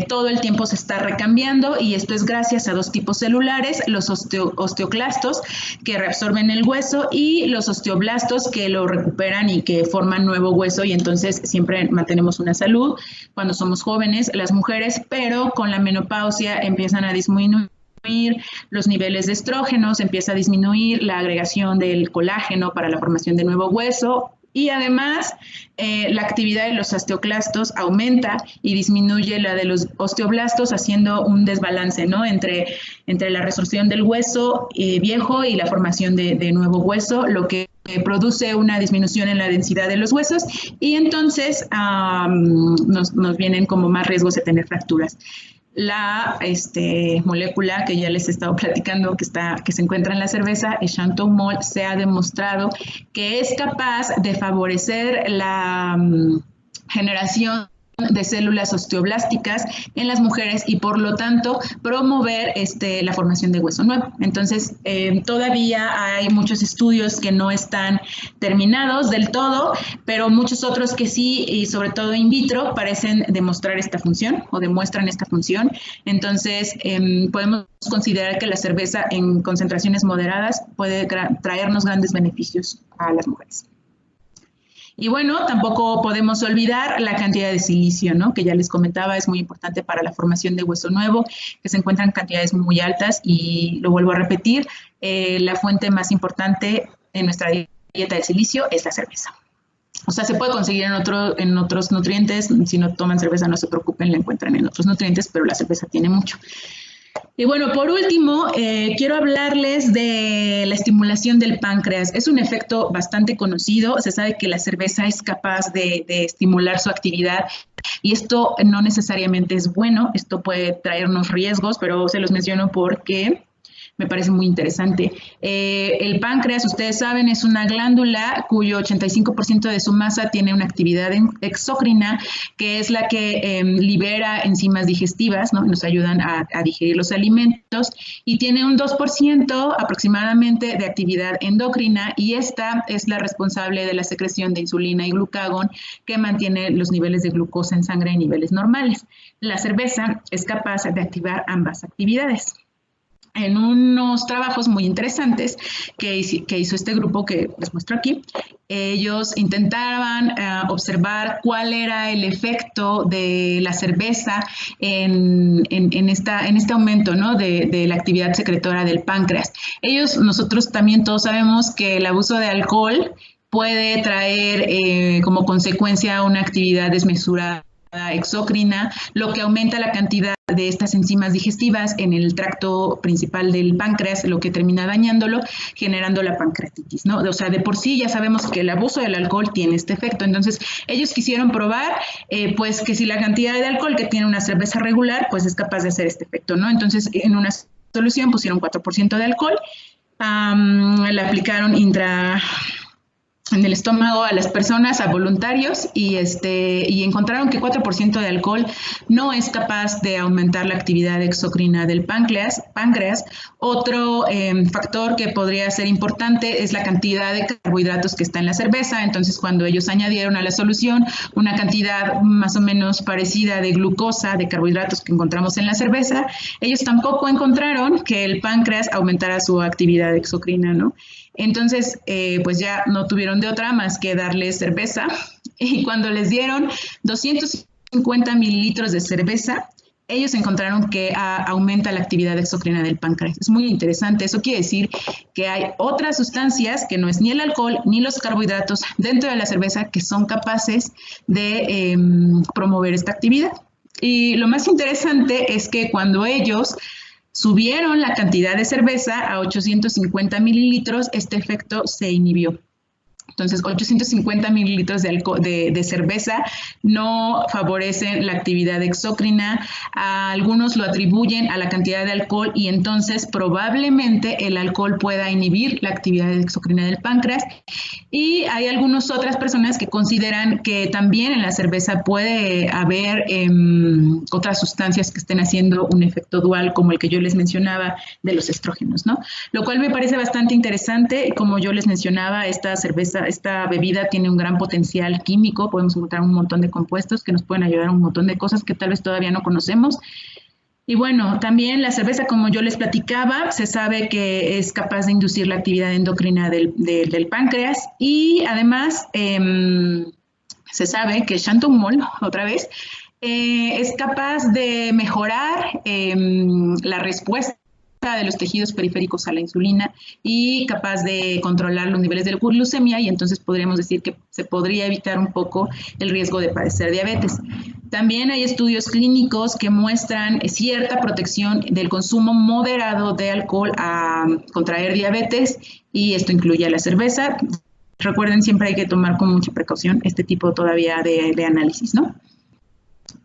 todo el tiempo se está recambiando y esto es gracias a dos tipos celulares, los osteoclastos que reabsorben el hueso y los osteoblastos que lo recuperan y que forman nuevo hueso y entonces siempre mantenemos una salud cuando somos jóvenes, las mujeres, pero con la menopausia empiezan a disminuir los niveles de estrógenos, empieza a disminuir la agregación del colágeno para la formación de nuevo hueso. Y además, la actividad de los osteoclastos aumenta y disminuye la de los osteoblastos, haciendo un desbalance, ¿no? entre la resorción del hueso viejo y la formación de nuevo hueso, lo que produce una disminución en la densidad de los huesos y entonces nos vienen como más riesgos de tener fracturas. La molécula que ya les he estado platicando que se encuentra en la cerveza, el xanthomol, se ha demostrado que es capaz de favorecer la generación de células osteoblásticas en las mujeres y por lo tanto promover la formación de hueso nuevo. Entonces todavía hay muchos estudios que no están terminados del todo, pero muchos otros que sí y sobre todo in vitro parecen demostrar esta función o demuestran esta función. Entonces podemos considerar que la cerveza en concentraciones moderadas puede traernos grandes beneficios a las mujeres. Y bueno, tampoco podemos olvidar la cantidad de silicio, ¿no? Que ya les comentaba, es muy importante para la formación de hueso nuevo, que se encuentran cantidades muy altas y lo vuelvo a repetir, la fuente más importante en nuestra dieta de silicio es la cerveza. O sea, se puede conseguir en otros nutrientes, si no toman cerveza no se preocupen, la encuentran en otros nutrientes, pero la cerveza tiene mucho. Y bueno, por último, quiero hablarles de la estimulación del páncreas. Es un efecto bastante conocido. Se sabe que la cerveza es capaz de estimular su actividad y esto no necesariamente es bueno. Esto puede traernos riesgos, pero se los menciono porque me parece muy interesante. El páncreas, ustedes saben, es una glándula cuyo 85% de su masa tiene una actividad exócrina, que es la que libera enzimas digestivas, ¿no? Nos ayudan a digerir los alimentos, y tiene un 2% aproximadamente de actividad endocrina, y esta es la responsable de la secreción de insulina y glucagón, que mantiene los niveles de glucosa en sangre en niveles normales. La cerveza es capaz de activar ambas actividades. En unos trabajos muy interesantes que hizo este grupo que les muestro aquí, ellos intentaban observar cuál era el efecto de la cerveza en este aumento, ¿no? de la actividad secretora del páncreas. Nosotros también todos sabemos que el abuso de alcohol puede traer como consecuencia una actividad desmesurada exócrina, lo que aumenta la cantidad de estas enzimas digestivas en el tracto principal del páncreas, lo que termina dañándolo, generando la pancreatitis, ¿no? O sea, de por sí ya sabemos que el abuso del alcohol tiene este efecto. Entonces, ellos quisieron probar, pues, que si la cantidad de alcohol que tiene una cerveza regular, pues es capaz de hacer este efecto, ¿no? Entonces, en una solución pusieron 4% de alcohol, la aplicaron en el estómago a las personas, a voluntarios, y encontraron que 4% de alcohol no es capaz de aumentar la actividad exocrina del páncreas. Otro factor que podría ser importante es la cantidad de carbohidratos que está en la cerveza. Entonces, cuando ellos añadieron a la solución una cantidad más o menos parecida de glucosa, de carbohidratos que encontramos en la cerveza, ellos tampoco encontraron que el páncreas aumentara su actividad exocrina, ¿no? Entonces, pues ya no tuvieron de otra más que darles cerveza, y cuando les dieron 250 mililitros de cerveza, ellos encontraron que aumenta la actividad exocrina del páncreas. Es muy interesante. Eso quiere decir que hay otras sustancias, que no es ni el alcohol ni los carbohidratos dentro de la cerveza, que son capaces de promover esta actividad. Y lo más interesante es que cuando ellos subieron la cantidad de cerveza a 850 mililitros, este efecto se inhibió. Entonces, 850 mililitros de, de cerveza no favorecen la actividad exócrina. Algunos lo atribuyen a la cantidad de alcohol y entonces probablemente el alcohol pueda inhibir la actividad exócrina del páncreas. Y hay algunas otras personas que consideran que también en la cerveza puede haber otras sustancias que estén haciendo un efecto dual, como el que yo les mencionaba de los estrógenos, ¿no? Lo cual me parece bastante interesante. Como yo les mencionaba, esta bebida tiene un gran potencial químico. Podemos encontrar un montón de compuestos que nos pueden ayudar a un montón de cosas que tal vez todavía no conocemos. Y bueno, también la cerveza, como yo les platicaba, se sabe que es capaz de inducir la actividad endocrina del páncreas y además se sabe que Chantomol, otra vez, es capaz de mejorar la respuesta de los tejidos periféricos a la insulina y capaz de controlar los niveles de glucemia, y entonces podríamos decir que se podría evitar un poco el riesgo de padecer diabetes. También hay estudios clínicos que muestran cierta protección del consumo moderado de alcohol a contraer diabetes, y esto incluye a la cerveza. Recuerden, siempre hay que tomar con mucha precaución este tipo todavía de análisis, ¿no?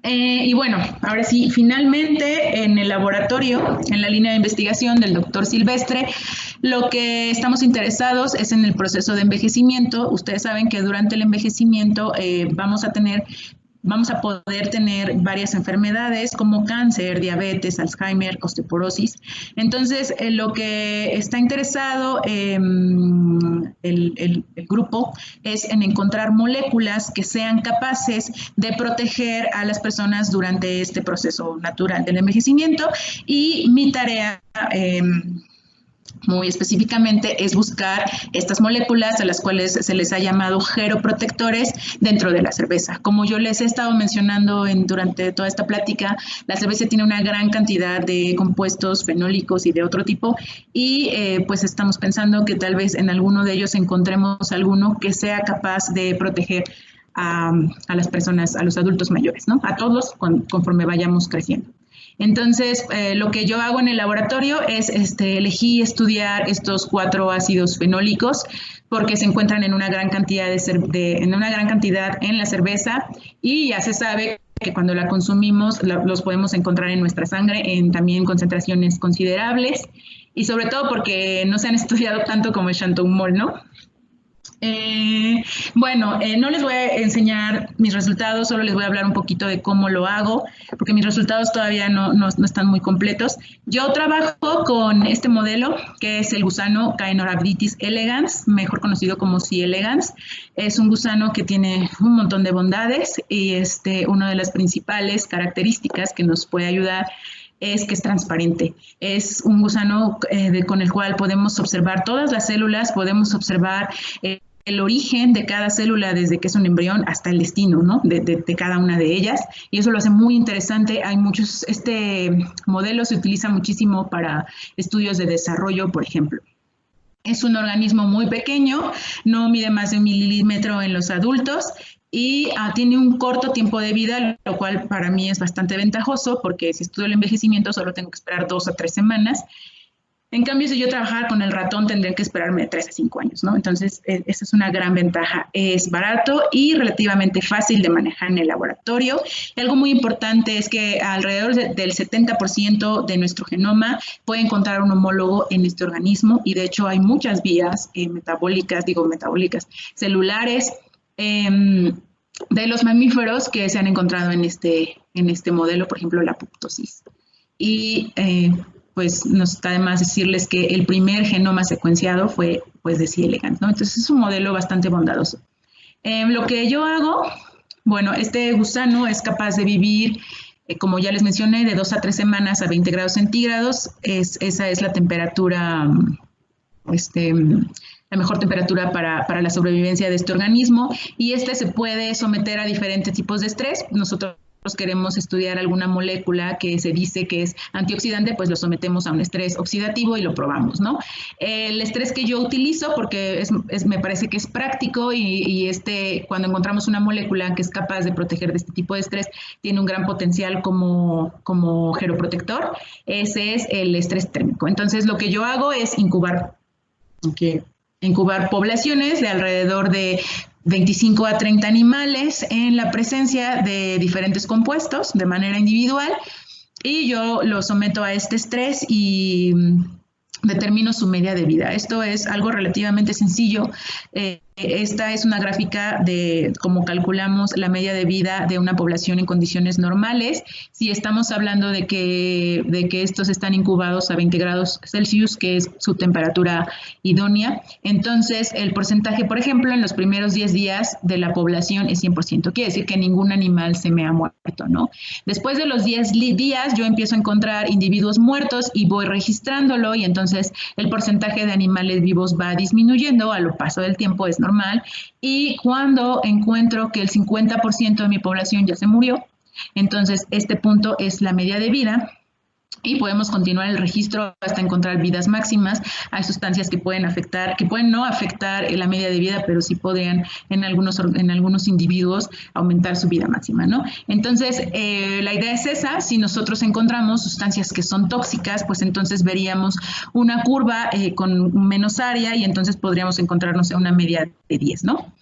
Y bueno, ahora sí, finalmente en el laboratorio, en la línea de investigación del doctor Silvestre, lo que estamos interesados es en el proceso de envejecimiento. Ustedes saben que durante el envejecimiento vamos a poder tener varias enfermedades como cáncer, diabetes, Alzheimer, osteoporosis. Entonces, lo que está interesado el grupo es en encontrar moléculas que sean capaces de proteger a las personas durante este proceso natural del envejecimiento, y mi tarea muy específicamente es buscar estas moléculas a las cuales se les ha llamado geroprotectores dentro de la cerveza. Como yo les he estado mencionando durante toda esta plática, la cerveza tiene una gran cantidad de compuestos fenólicos y de otro tipo, y pues estamos pensando que tal vez en alguno de ellos encontremos alguno que sea capaz de proteger a las personas, a los adultos mayores, ¿no? A todos conforme vayamos creciendo. Entonces, lo que yo hago en el laboratorio es elegí estudiar estos 4 ácidos fenólicos porque se encuentran en una gran cantidad en la cerveza, y ya se sabe que cuando la consumimos los podemos encontrar en nuestra sangre en también concentraciones considerables, y sobre todo porque no se han estudiado tanto como el Chantomol, ¿no? Bueno, no les voy a enseñar mis resultados, solo les voy a hablar un poquito de cómo lo hago, porque mis resultados todavía no están muy completos. Yo trabajo con este modelo, que es el gusano Caenorhabditis elegans, mejor conocido como C. elegans. Es un gusano que tiene un montón de bondades, y una de las principales características que nos puede ayudar es que es transparente. Es un gusano con el cual podemos observar todas las células, podemos observar el origen de cada célula desde que es un embrión hasta el destino, ¿no? de cada una de ellas, y eso lo hace muy interesante. Hay muchos, este modelo se utiliza muchísimo para estudios de desarrollo, por ejemplo. Es un organismo muy pequeño, no mide más de 1 milímetro en los adultos, y tiene un corto tiempo de vida, lo cual para mí es bastante ventajoso, porque si estudio el envejecimiento solo tengo que esperar 2 a 3 semanas. En cambio, si yo trabajara con el ratón, tendría que esperarme 3 a 5 años, ¿no? Entonces, esa es una gran ventaja. Es barato y relativamente fácil de manejar en el laboratorio. Y algo muy importante es que alrededor del 70% de nuestro genoma puede encontrar un homólogo en este organismo, y de hecho hay muchas vías metabólicas, celulares, de los mamíferos que se han encontrado en este modelo, por ejemplo, la apoptosis. Y pues no está de más decirles que el primer genoma secuenciado fue pues de C. elegans, ¿no? Entonces es un modelo bastante bondadoso. Lo que yo hago, bueno, este gusano es capaz de vivir, como ya les mencioné, de 2 a 3 semanas a 20 grados centígrados. Esa es la temperatura, la mejor temperatura para la sobrevivencia de este organismo, y se puede someter a diferentes tipos de estrés. Nosotros queremos estudiar alguna molécula que se dice que es antioxidante, pues lo sometemos a un estrés oxidativo y lo probamos, ¿no? El estrés que yo utilizo, porque me parece que es práctico, y cuando encontramos una molécula que es capaz de proteger de este tipo de estrés, tiene un gran potencial como geroprotector, ese es el estrés térmico. Entonces, lo que yo hago es incubar. Okay. incubar poblaciones de alrededor de 25 a 30 animales en la presencia de diferentes compuestos de manera individual, y yo lo someto a este estrés y determino su media de vida. Esto es algo relativamente sencillo. Esta es una gráfica de cómo calculamos la media de vida de una población en condiciones normales. Si estamos hablando de que estos están incubados a 20 grados Celsius, que es su temperatura idónea, entonces el porcentaje, por ejemplo, en los primeros 10 días de la población es 100%. Quiere decir que ningún animal se me ha muerto, ¿no? Después de los 10 días, yo empiezo a encontrar individuos muertos y voy registrándolo, y entonces el porcentaje de animales vivos va disminuyendo a lo paso del tiempo, es normal. Y cuando encuentro que el 50% de mi población ya se murió, entonces este punto es la media de vida, y podemos continuar el registro hasta encontrar vidas máximas. Hay sustancias que pueden afectar, que pueden no afectar la media de vida, pero sí podrían en algunos individuos aumentar su vida máxima, ¿no? Entonces, la idea es esa. Si nosotros encontramos sustancias que son tóxicas, pues entonces veríamos una curva con menos área, y entonces podríamos encontrarnos en una media de 10, ¿no?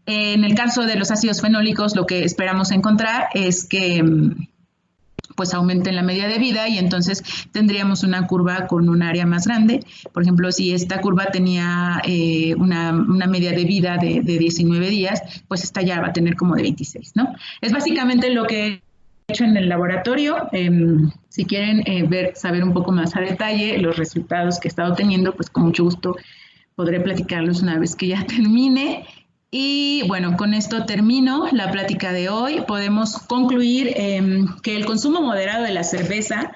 En el caso de los ácidos fenólicos, lo que esperamos encontrar es que pues aumenten la media de vida, y entonces tendríamos una curva con un área más grande. Por ejemplo, si esta curva tenía una media de vida de 19 días, pues esta ya va a tener como de 26, ¿no? Es básicamente lo que he hecho en el laboratorio. Si quieren saber un poco más a detalle los resultados que he estado teniendo, pues con mucho gusto podré platicarlos una vez que ya termine. Y bueno, con esto termino la plática de hoy. Podemos concluir que el consumo moderado de la cerveza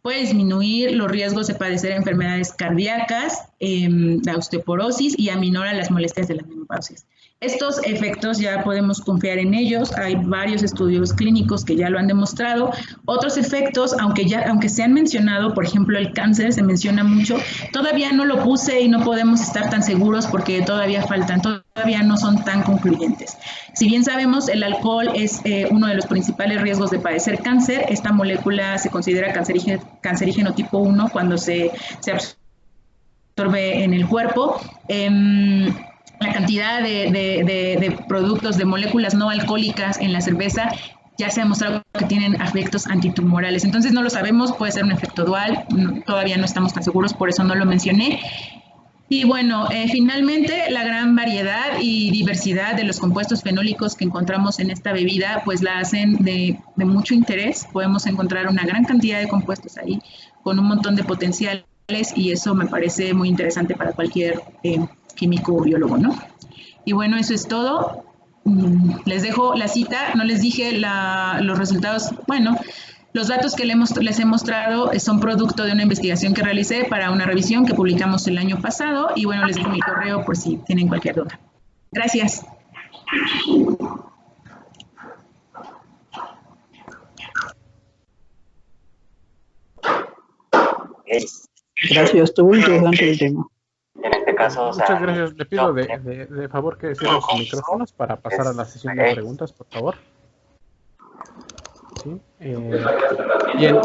puede disminuir los riesgos de padecer enfermedades cardíacas, la osteoporosis, y aminora las molestias de la menopausia. Estos efectos ya podemos confiar en ellos. Hay varios estudios clínicos que ya lo han demostrado. Otros efectos, aunque se han mencionado, por ejemplo, el cáncer se menciona mucho, todavía no lo puse y no podemos estar tan seguros porque todavía no son tan concluyentes. Si bien sabemos, el alcohol es uno de los principales riesgos de padecer cáncer. Esta molécula se considera cancerígeno tipo 1 cuando se absorbe en el cuerpo. La cantidad de productos, de moléculas no alcohólicas en la cerveza ya se ha demostrado que tienen efectos antitumorales. Entonces no lo sabemos, puede ser un efecto dual, todavía no estamos tan seguros, por eso no lo mencioné. Y bueno, finalmente la gran variedad y diversidad de los compuestos fenólicos que encontramos en esta bebida, pues la hacen de mucho interés. Podemos encontrar una gran cantidad de compuestos ahí con un montón de potenciales, y eso me parece muy interesante para cualquier químico o biólogo, ¿no? Y bueno, eso es todo. Les dejo la cita. No les dije los resultados. Bueno, los datos que les he mostrado son producto de una investigación que realicé para una revisión que publicamos el año pasado, y bueno, les dejo mi correo por si tienen cualquier duda. Gracias. Gracias, estuvo interesante el tema. En este caso, muchas gracias. Le pido de favor que cierren sus micrófonos para pasar a la sesión de preguntas, por favor. Sí. Bien.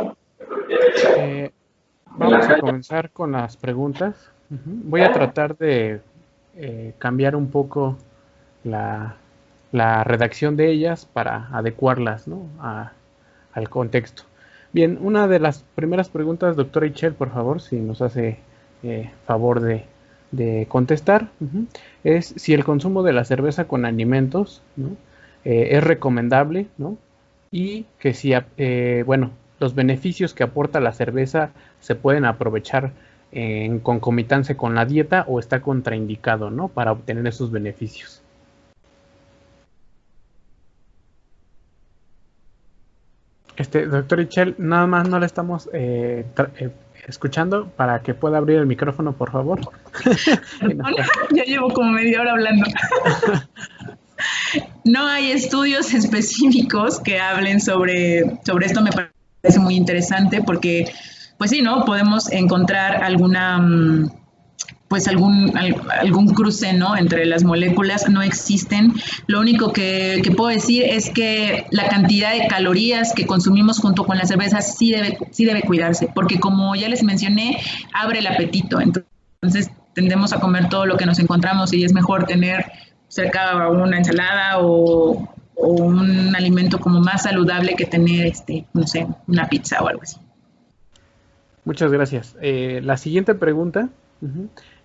Vamos a comenzar con las preguntas. Voy a tratar de cambiar un poco la redacción de ellas para adecuarlas, ¿no?, al contexto. Bien, una de las primeras preguntas, doctora Itchel, por favor, si nos hace favor de contestar, es si el consumo de la cerveza con alimentos, ¿no?, es recomendable, ¿no?, y que si, bueno, los beneficios que aporta la cerveza se pueden aprovechar en concomitancia con la dieta o está contraindicado, ¿no?, para obtener esos beneficios. Doctor Itchel, nada más no le estamos escuchando, para que pueda abrir el micrófono, por favor. Ya llevo como media hora hablando. No hay estudios específicos que hablen sobre esto. Me parece muy interesante porque, pues sí, ¿no?, podemos encontrar algún cruce, ¿no?, entre las moléculas. No existen. Lo único que puedo decir es que la cantidad de calorías que consumimos junto con la cerveza sí debe cuidarse, porque como ya les mencioné, abre el apetito. Entonces, tendemos a comer todo lo que nos encontramos y es mejor tener cerca una ensalada o un alimento como más saludable que tener, no sé, una pizza o algo así. Muchas gracias. La siguiente pregunta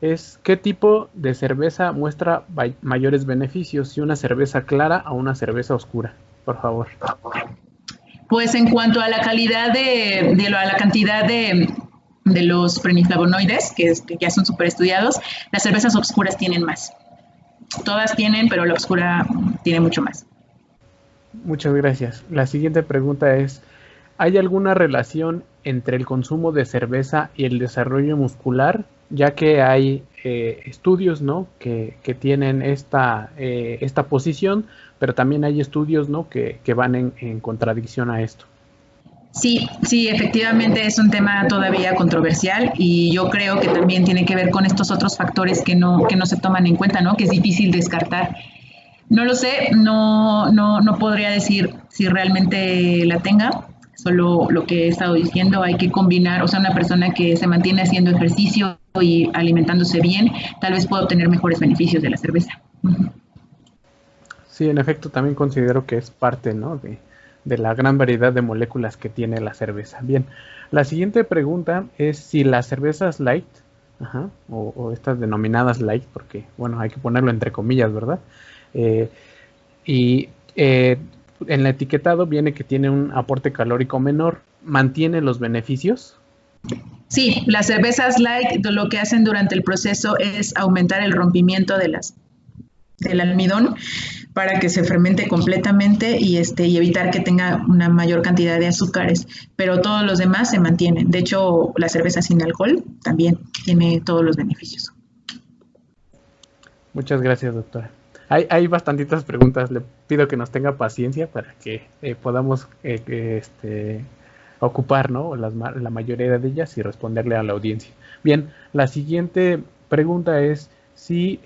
es, ¿qué tipo de cerveza muestra mayores beneficios? ¿Si una cerveza clara o una cerveza oscura? Por favor. Pues en cuanto a la calidad a la cantidad de los premiflavonoides, que ya son súper estudiados, las cervezas oscuras tienen más. Todas tienen, pero la oscura tiene mucho más. Muchas gracias. La siguiente pregunta es, ¿hay alguna relación entre el consumo de cerveza y el desarrollo muscular? Ya que hay estudios, ¿no?, que tienen esta posición, pero también hay estudios, ¿no?, que van en contradicción a esto. Sí, efectivamente es un tema todavía controversial y yo creo que también tiene que ver con estos otros factores que no se toman en cuenta, ¿no?, que es difícil descartar. No lo sé, no podría decir si realmente la tenga, solo lo que he estado diciendo, hay que combinar, o sea, una persona que se mantiene haciendo ejercicio y alimentándose bien, tal vez pueda obtener mejores beneficios de la cerveza. Sí, en efecto, también considero que es parte, ¿no?, de la gran variedad de moléculas que tiene la cerveza. Bien, la siguiente pregunta es si las cervezas light, o estas denominadas light, porque, bueno, hay que ponerlo entre comillas, ¿verdad? En el etiquetado viene que tiene un aporte calórico menor. ¿Mantiene los beneficios? Sí, las cervezas light lo que hacen durante el proceso es aumentar el rompimiento del almidón para que se fermente completamente y evitar que tenga una mayor cantidad de azúcares, pero todos los demás se mantienen. De hecho, la cerveza sin alcohol también tiene todos los beneficios. Muchas gracias, doctora. Hay bastantitas preguntas, le pido que nos tenga paciencia para que podamos ocupar, ¿no?, la mayoría de ellas y responderle a la audiencia. Bien, la siguiente pregunta es si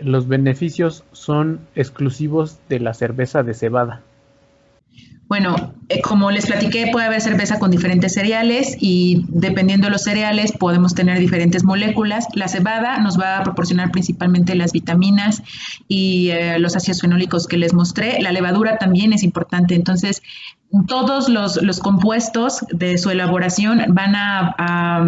los beneficios son exclusivos de la cerveza de cebada. Bueno, como les platiqué, puede haber cerveza con diferentes cereales y dependiendo de los cereales podemos tener diferentes moléculas. La cebada nos va a proporcionar principalmente las vitaminas y los ácidos fenólicos que les mostré. La levadura también es importante, entonces todos los compuestos de su elaboración van a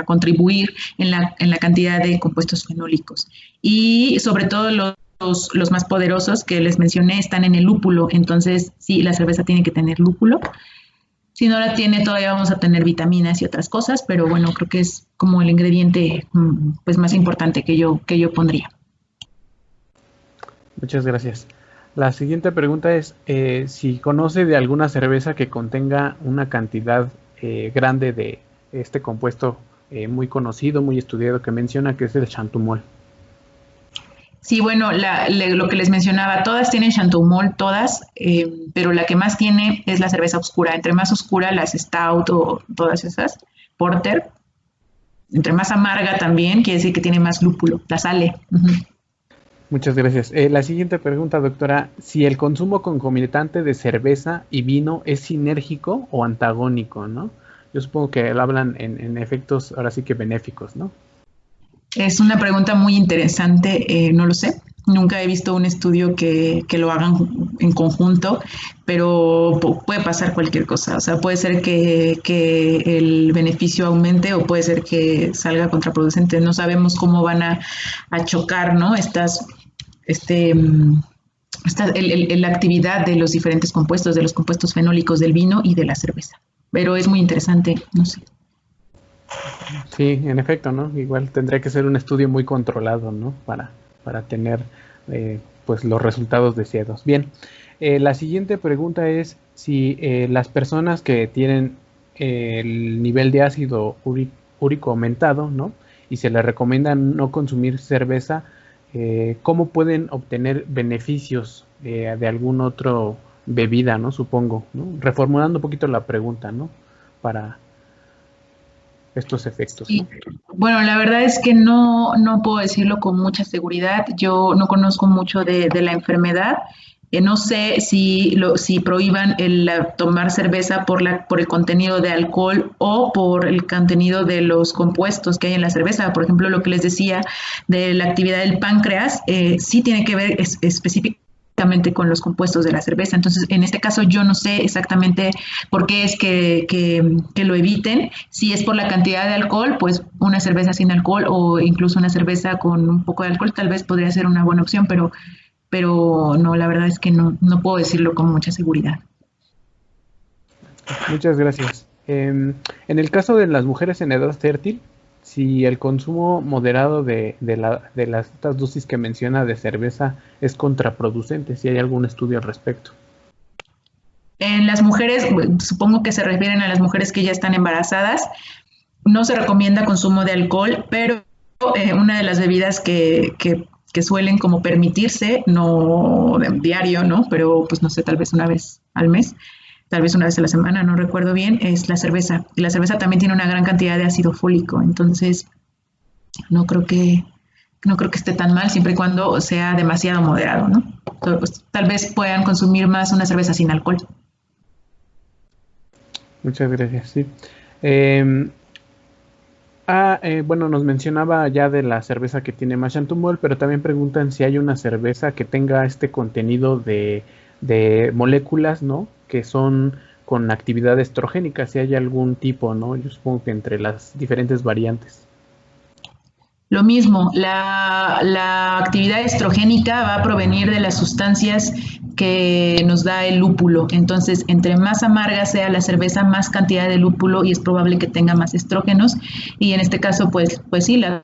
contribuir en la cantidad de compuestos fenólicos y sobre todo los más poderosos que les mencioné están en el lúpulo, entonces sí, la cerveza tiene que tener lúpulo. Si no la tiene, todavía vamos a tener vitaminas y otras cosas, pero bueno, creo que es como el ingrediente pues más importante que yo pondría. Muchas gracias. La siguiente pregunta es si conoce de alguna cerveza que contenga una cantidad grande de este compuesto muy conocido, muy estudiado que menciona, que es el xantumol. Sí, bueno, lo que les mencionaba, todas tienen xantumol, todas, pero la que más tiene es la cerveza oscura. Entre más oscura, las stout o todas esas, porter. Entre más amarga también, quiere decir que tiene más lúpulo, la sale. Muchas gracias. La siguiente pregunta, doctora, si el consumo concomitante de cerveza y vino es sinérgico o antagónico, ¿no? Yo supongo que hablan en efectos ahora sí que benéficos, ¿no? Es una pregunta muy interesante, no lo sé. Nunca he visto un estudio que lo hagan en conjunto, pero puede pasar cualquier cosa. O sea, puede ser que el beneficio aumente o puede ser que salga contraproducente. No sabemos cómo van a chocar, ¿no? La actividad de los diferentes compuestos, de los compuestos fenólicos del vino y de la cerveza. Pero es muy interesante, no sé. Sí, en efecto, ¿no? Igual tendría que ser un estudio muy controlado, ¿no? Para tener pues los resultados deseados. Bien, la siguiente pregunta es si las personas que tienen el nivel de ácido úrico aumentado, ¿no? Y se les recomienda no consumir cerveza, ¿cómo pueden obtener beneficios de algún otro bebida, ¿no? Supongo, ¿no? Reformulando un poquito la pregunta, ¿no? Para estos efectos, ¿no? Bueno, la verdad es que no puedo decirlo con mucha seguridad. Yo no conozco mucho de la enfermedad. No sé si prohíban tomar cerveza por el contenido de alcohol o por el contenido de los compuestos que hay en la cerveza. Por ejemplo, lo que les decía de la actividad del páncreas, sí tiene que ver específicamente con los compuestos de la cerveza. Entonces, en este caso yo no sé exactamente por qué es que lo eviten. Si es por la cantidad de alcohol, pues una cerveza sin alcohol o incluso una cerveza con un poco de alcohol tal vez podría ser una buena opción, pero no, la verdad es que no puedo decirlo con mucha seguridad. Muchas gracias. En el caso de las mujeres en edad fértil, si el consumo moderado de estas dosis que menciona de cerveza es contraproducente, si hay algún estudio al respecto. En las mujeres, supongo que se refieren a las mujeres que ya están embarazadas, no se recomienda consumo de alcohol, pero una de las bebidas que suelen como permitirse, no diario, ¿no? Pero pues no sé, tal vez una vez al mes, tal vez una vez a la semana, no recuerdo bien, es la cerveza. Y la cerveza también tiene una gran cantidad de ácido fólico, entonces no creo que esté tan mal siempre y cuando sea demasiado moderado, ¿no? Entonces, pues, tal vez puedan consumir más una cerveza sin alcohol. Muchas gracias, sí. Bueno, nos mencionaba ya de la cerveza que tiene Machantumol, pero también preguntan si hay una cerveza que tenga este contenido de moléculas, ¿no? Que son con actividad estrogénica, si hay algún tipo, ¿no? Yo supongo que entre las diferentes variantes. Lo mismo, la actividad estrogénica va a provenir de las sustancias que nos da el lúpulo. Entonces, entre más amarga sea la cerveza, más cantidad de lúpulo y es probable que tenga más estrógenos. Y en este caso, pues sí, las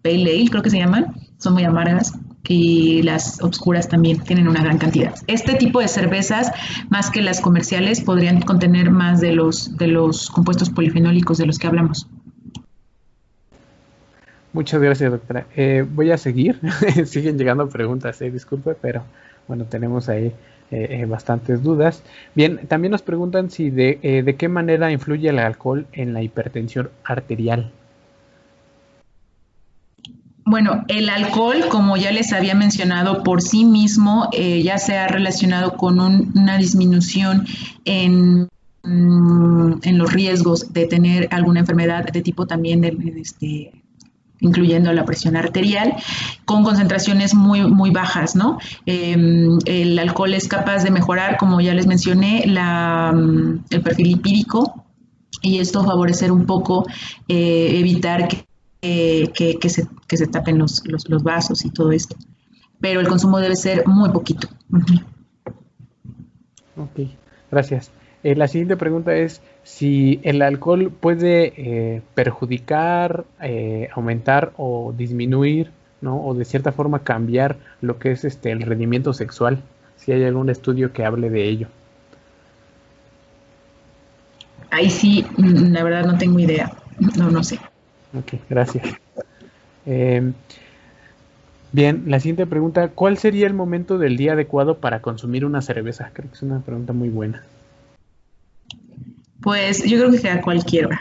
Pale Ale, creo que se llaman, son muy amargas y las obscuras también tienen una gran cantidad. Este tipo de cervezas, más que las comerciales, podrían contener más de los compuestos polifenólicos de los que hablamos. Muchas gracias, doctora. Voy a seguir. Siguen llegando preguntas, disculpe, pero bueno, tenemos ahí bastantes dudas. Bien, también nos preguntan si de qué manera influye el alcohol en la hipertensión arterial. Bueno, el alcohol, como ya les había mencionado, por sí mismo ya se ha relacionado con una disminución en los riesgos de tener alguna enfermedad de tipo también incluyendo la presión arterial, con concentraciones muy, muy bajas, ¿no? El alcohol es capaz de mejorar, como ya les mencioné, el perfil lipídico y esto favorecer un poco, evitar que se tapen los vasos y todo esto. Pero el consumo debe ser muy poquito. Ok, gracias. La siguiente pregunta es si el alcohol puede perjudicar, aumentar o disminuir, ¿no? O de cierta forma cambiar lo que es el rendimiento sexual, si hay algún estudio que hable de ello. Ahí sí, la verdad no tengo idea, no sé. Ok, gracias. Bien, la siguiente pregunta, ¿cuál sería el momento del día adecuado para consumir una cerveza? Creo que es una pregunta muy buena. Pues yo creo que a cualquier hora,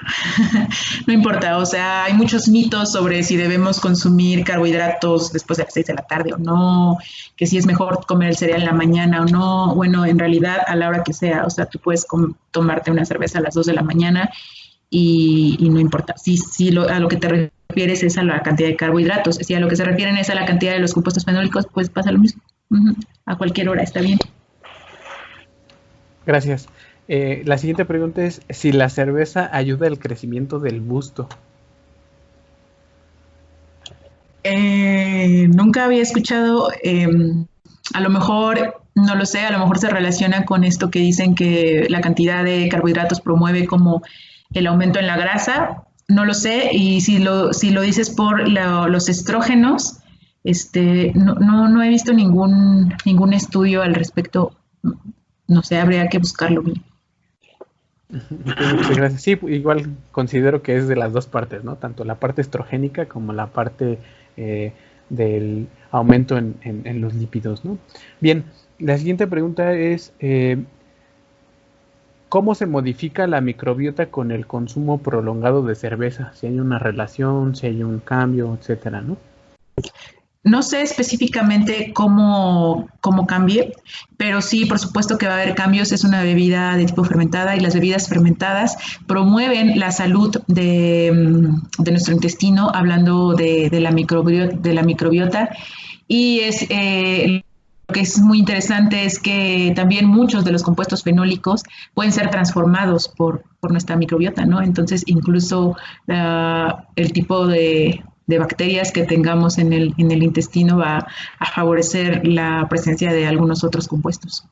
no importa, o sea, hay muchos mitos sobre si debemos consumir carbohidratos después de las 6 de la tarde o no, que si es mejor comer el cereal en la mañana o no. Bueno, en realidad a la hora que sea, o sea, tú puedes tomarte una cerveza a las 2 de la mañana y no importa. Si a lo que te refieres es a la cantidad de carbohidratos, si a lo que se refieren es a la cantidad de los compuestos fenólicos, pues pasa lo mismo, a cualquier hora está bien. Gracias. La siguiente pregunta es si la cerveza ayuda al crecimiento del busto. Nunca había escuchado, a lo mejor, no lo sé, a lo mejor se relaciona con esto que dicen que la cantidad de carbohidratos promueve como el aumento en la grasa, no lo sé, y si lo dices por los estrógenos, no he visto ningún estudio al respecto, no sé, habría que buscarlo bien. Muchas gracias. Sí, igual considero que es de las dos partes, ¿no? Tanto la parte estrogénica como la parte del aumento en los lípidos, ¿no? Bien, la siguiente pregunta es ¿cómo se modifica la microbiota con el consumo prolongado de cerveza? Si hay una relación, si hay un cambio, etcétera, ¿no? No sé específicamente cómo cambie, pero sí, por supuesto que va a haber cambios. Es una bebida de tipo fermentada y las bebidas fermentadas promueven la salud de nuestro intestino, hablando de la microbiota. Y lo que es muy interesante es que también muchos de los compuestos fenólicos pueden ser transformados por nuestra microbiota, ¿no? Entonces, incluso el tipo de bacterias que tengamos en el intestino va a favorecer la presencia de algunos otros compuestos.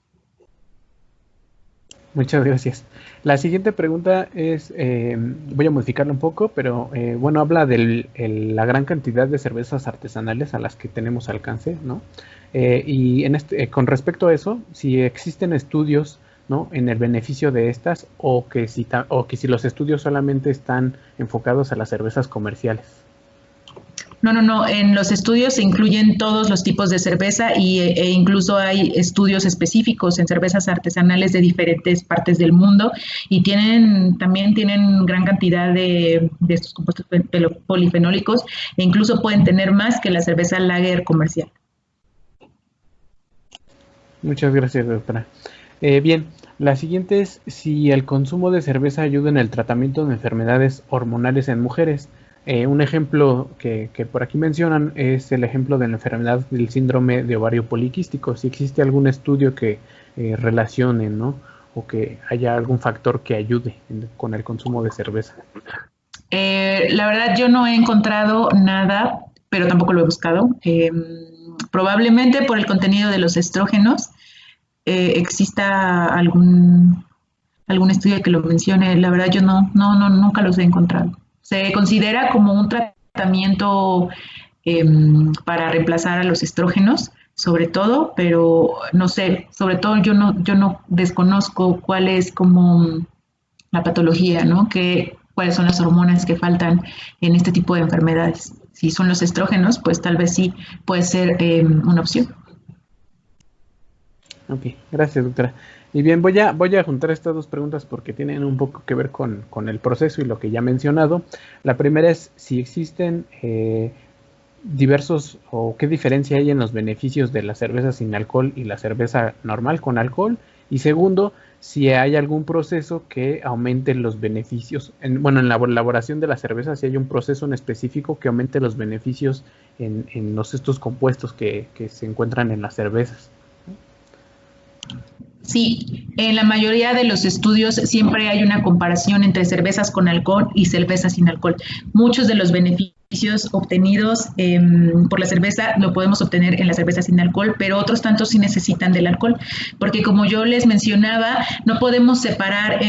Muchas gracias. La siguiente pregunta es, voy a modificarla un poco, pero bueno, habla de la gran cantidad de cervezas artesanales a las que tenemos alcance, ¿no? Y con respecto a eso, si existen estudios, ¿no?, en el beneficio de estas, o que si los estudios solamente están enfocados a las cervezas comerciales. No. En los estudios se incluyen todos los tipos de cerveza e incluso hay estudios específicos en cervezas artesanales de diferentes partes del mundo y también tienen gran cantidad de estos compuestos polifenólicos e incluso pueden tener más que la cerveza lager comercial. Muchas gracias, doctora. Bien, la siguiente es si el consumo de cerveza ayuda en el tratamiento de enfermedades hormonales en mujeres. Un ejemplo que por aquí mencionan es el ejemplo de la enfermedad del síndrome de ovario poliquístico. Si existe algún estudio que relacione, ¿no?, o que haya algún factor que ayude con el consumo de cerveza. La verdad yo no he encontrado nada, pero tampoco lo he buscado. Probablemente por el contenido de los estrógenos exista algún estudio que lo mencione. La verdad yo nunca los he encontrado. Se considera como un tratamiento para reemplazar a los estrógenos, sobre todo, pero no sé, sobre todo yo no desconozco cuál es como la patología, ¿no? Cuáles son las hormonas que faltan en este tipo de enfermedades. Si son los estrógenos, pues tal vez sí puede ser una opción. Ok, gracias, doctora. Y bien, voy a juntar estas dos preguntas porque tienen un poco que ver con el proceso y lo que ya he mencionado. La primera es si existen diversos o qué diferencia hay en los beneficios de la cerveza sin alcohol y la cerveza normal con alcohol. Y segundo, si hay algún proceso que aumente los beneficios. En la elaboración de la cerveza, si hay un proceso en específico que aumente los beneficios en estos compuestos que se encuentran en las cervezas. Sí, en la mayoría de los estudios siempre hay una comparación entre cervezas con alcohol y cervezas sin alcohol. Muchos de los beneficios obtenidos por la cerveza lo podemos obtener en la cerveza sin alcohol, pero otros tantos sí necesitan del alcohol, porque como yo les mencionaba, no podemos separar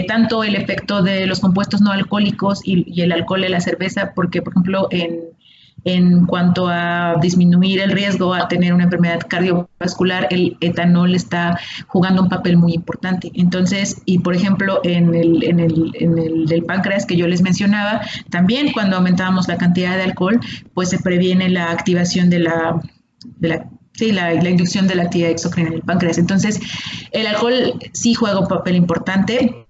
tanto el efecto de los compuestos no alcohólicos y el alcohol de la cerveza, porque por ejemplo en cuanto a disminuir el riesgo a tener una enfermedad cardiovascular, el etanol está jugando un papel muy importante. Entonces, y por ejemplo, en el del páncreas que yo les mencionaba, también cuando aumentábamos la cantidad de alcohol, pues se previene la activación de la inducción de la actividad exócrina en el páncreas. Entonces, el alcohol sí juega un papel importante.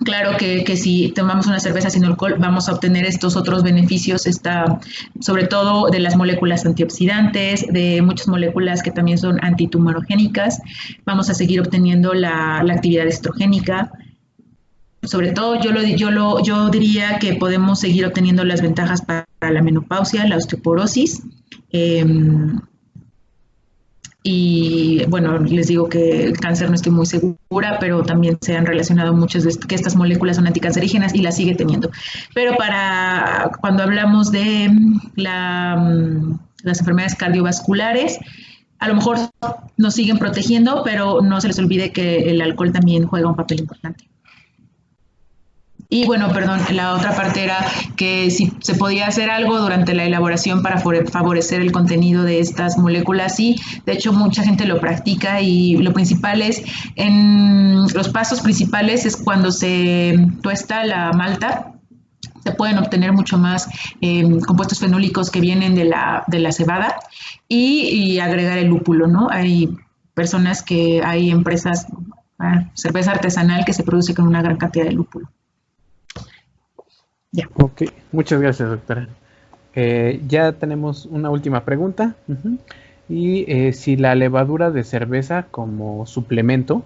Claro que si tomamos una cerveza sin alcohol vamos a obtener estos otros beneficios, sobre todo de las moléculas antioxidantes, de muchas moléculas que también son antitumorogénicas. Vamos a seguir obteniendo la actividad estrogénica. Sobre todo yo diría que podemos seguir obteniendo las ventajas para la menopausia, la osteoporosis. Y bueno, les digo que el cáncer no estoy muy segura, pero también se han relacionado muchas de que estas moléculas son anticancerígenas y las sigue teniendo. Pero para cuando hablamos de las enfermedades cardiovasculares, a lo mejor nos siguen protegiendo, pero no se les olvide que el alcohol también juega un papel importante. Y bueno, perdón, la otra parte era que si se podía hacer algo durante la elaboración para favorecer el contenido de estas moléculas. Sí, de hecho mucha gente lo practica y lo principal es, los pasos principales es cuando se tuesta la malta, se pueden obtener mucho más compuestos fenólicos que vienen de la cebada y agregar el lúpulo, ¿no? Hay empresas, cerveza artesanal que se produce con una gran cantidad de lúpulo. Ya. Ok, muchas gracias, doctora. ya tenemos una última pregunta. Y si la levadura de cerveza como suplemento,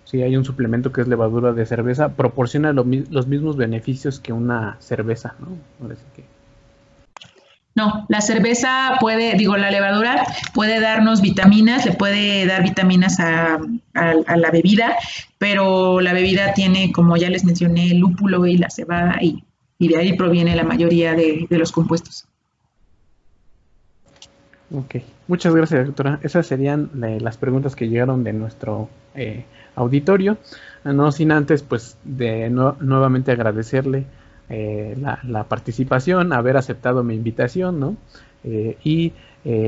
si hay un suplemento que es levadura de cerveza, proporciona los mismos beneficios que una cerveza, ¿no? Ahora sí que... No, la cerveza la levadura puede darnos vitaminas, le puede dar vitaminas a la bebida, pero la bebida tiene, como ya les mencioné, el lúpulo y la cebada, y de ahí proviene la mayoría de los compuestos. Ok, muchas gracias, doctora. Esas serían las preguntas que llegaron de nuestro auditorio. No sin antes, pues, nuevamente agradecerle la participación, haber aceptado mi invitación, ¿no?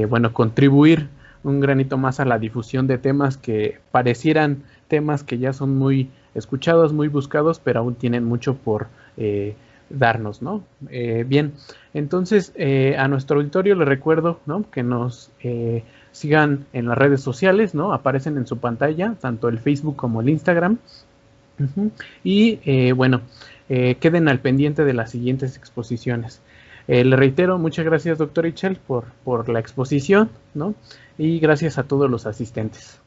Bueno, contribuir un granito más a la difusión de temas que parecieran temas que ya son muy escuchados, muy buscados, pero aún tienen mucho por darnos, ¿no? Bien, entonces a nuestro auditorio le recuerdo, ¿no?, que nos sigan en las redes sociales, ¿no? Aparecen en su pantalla, tanto el Facebook como el Instagram. Bueno, queden al pendiente de las siguientes exposiciones. Le reitero, muchas gracias, doctor Ichel, por la exposición, ¿no? Y gracias a todos los asistentes.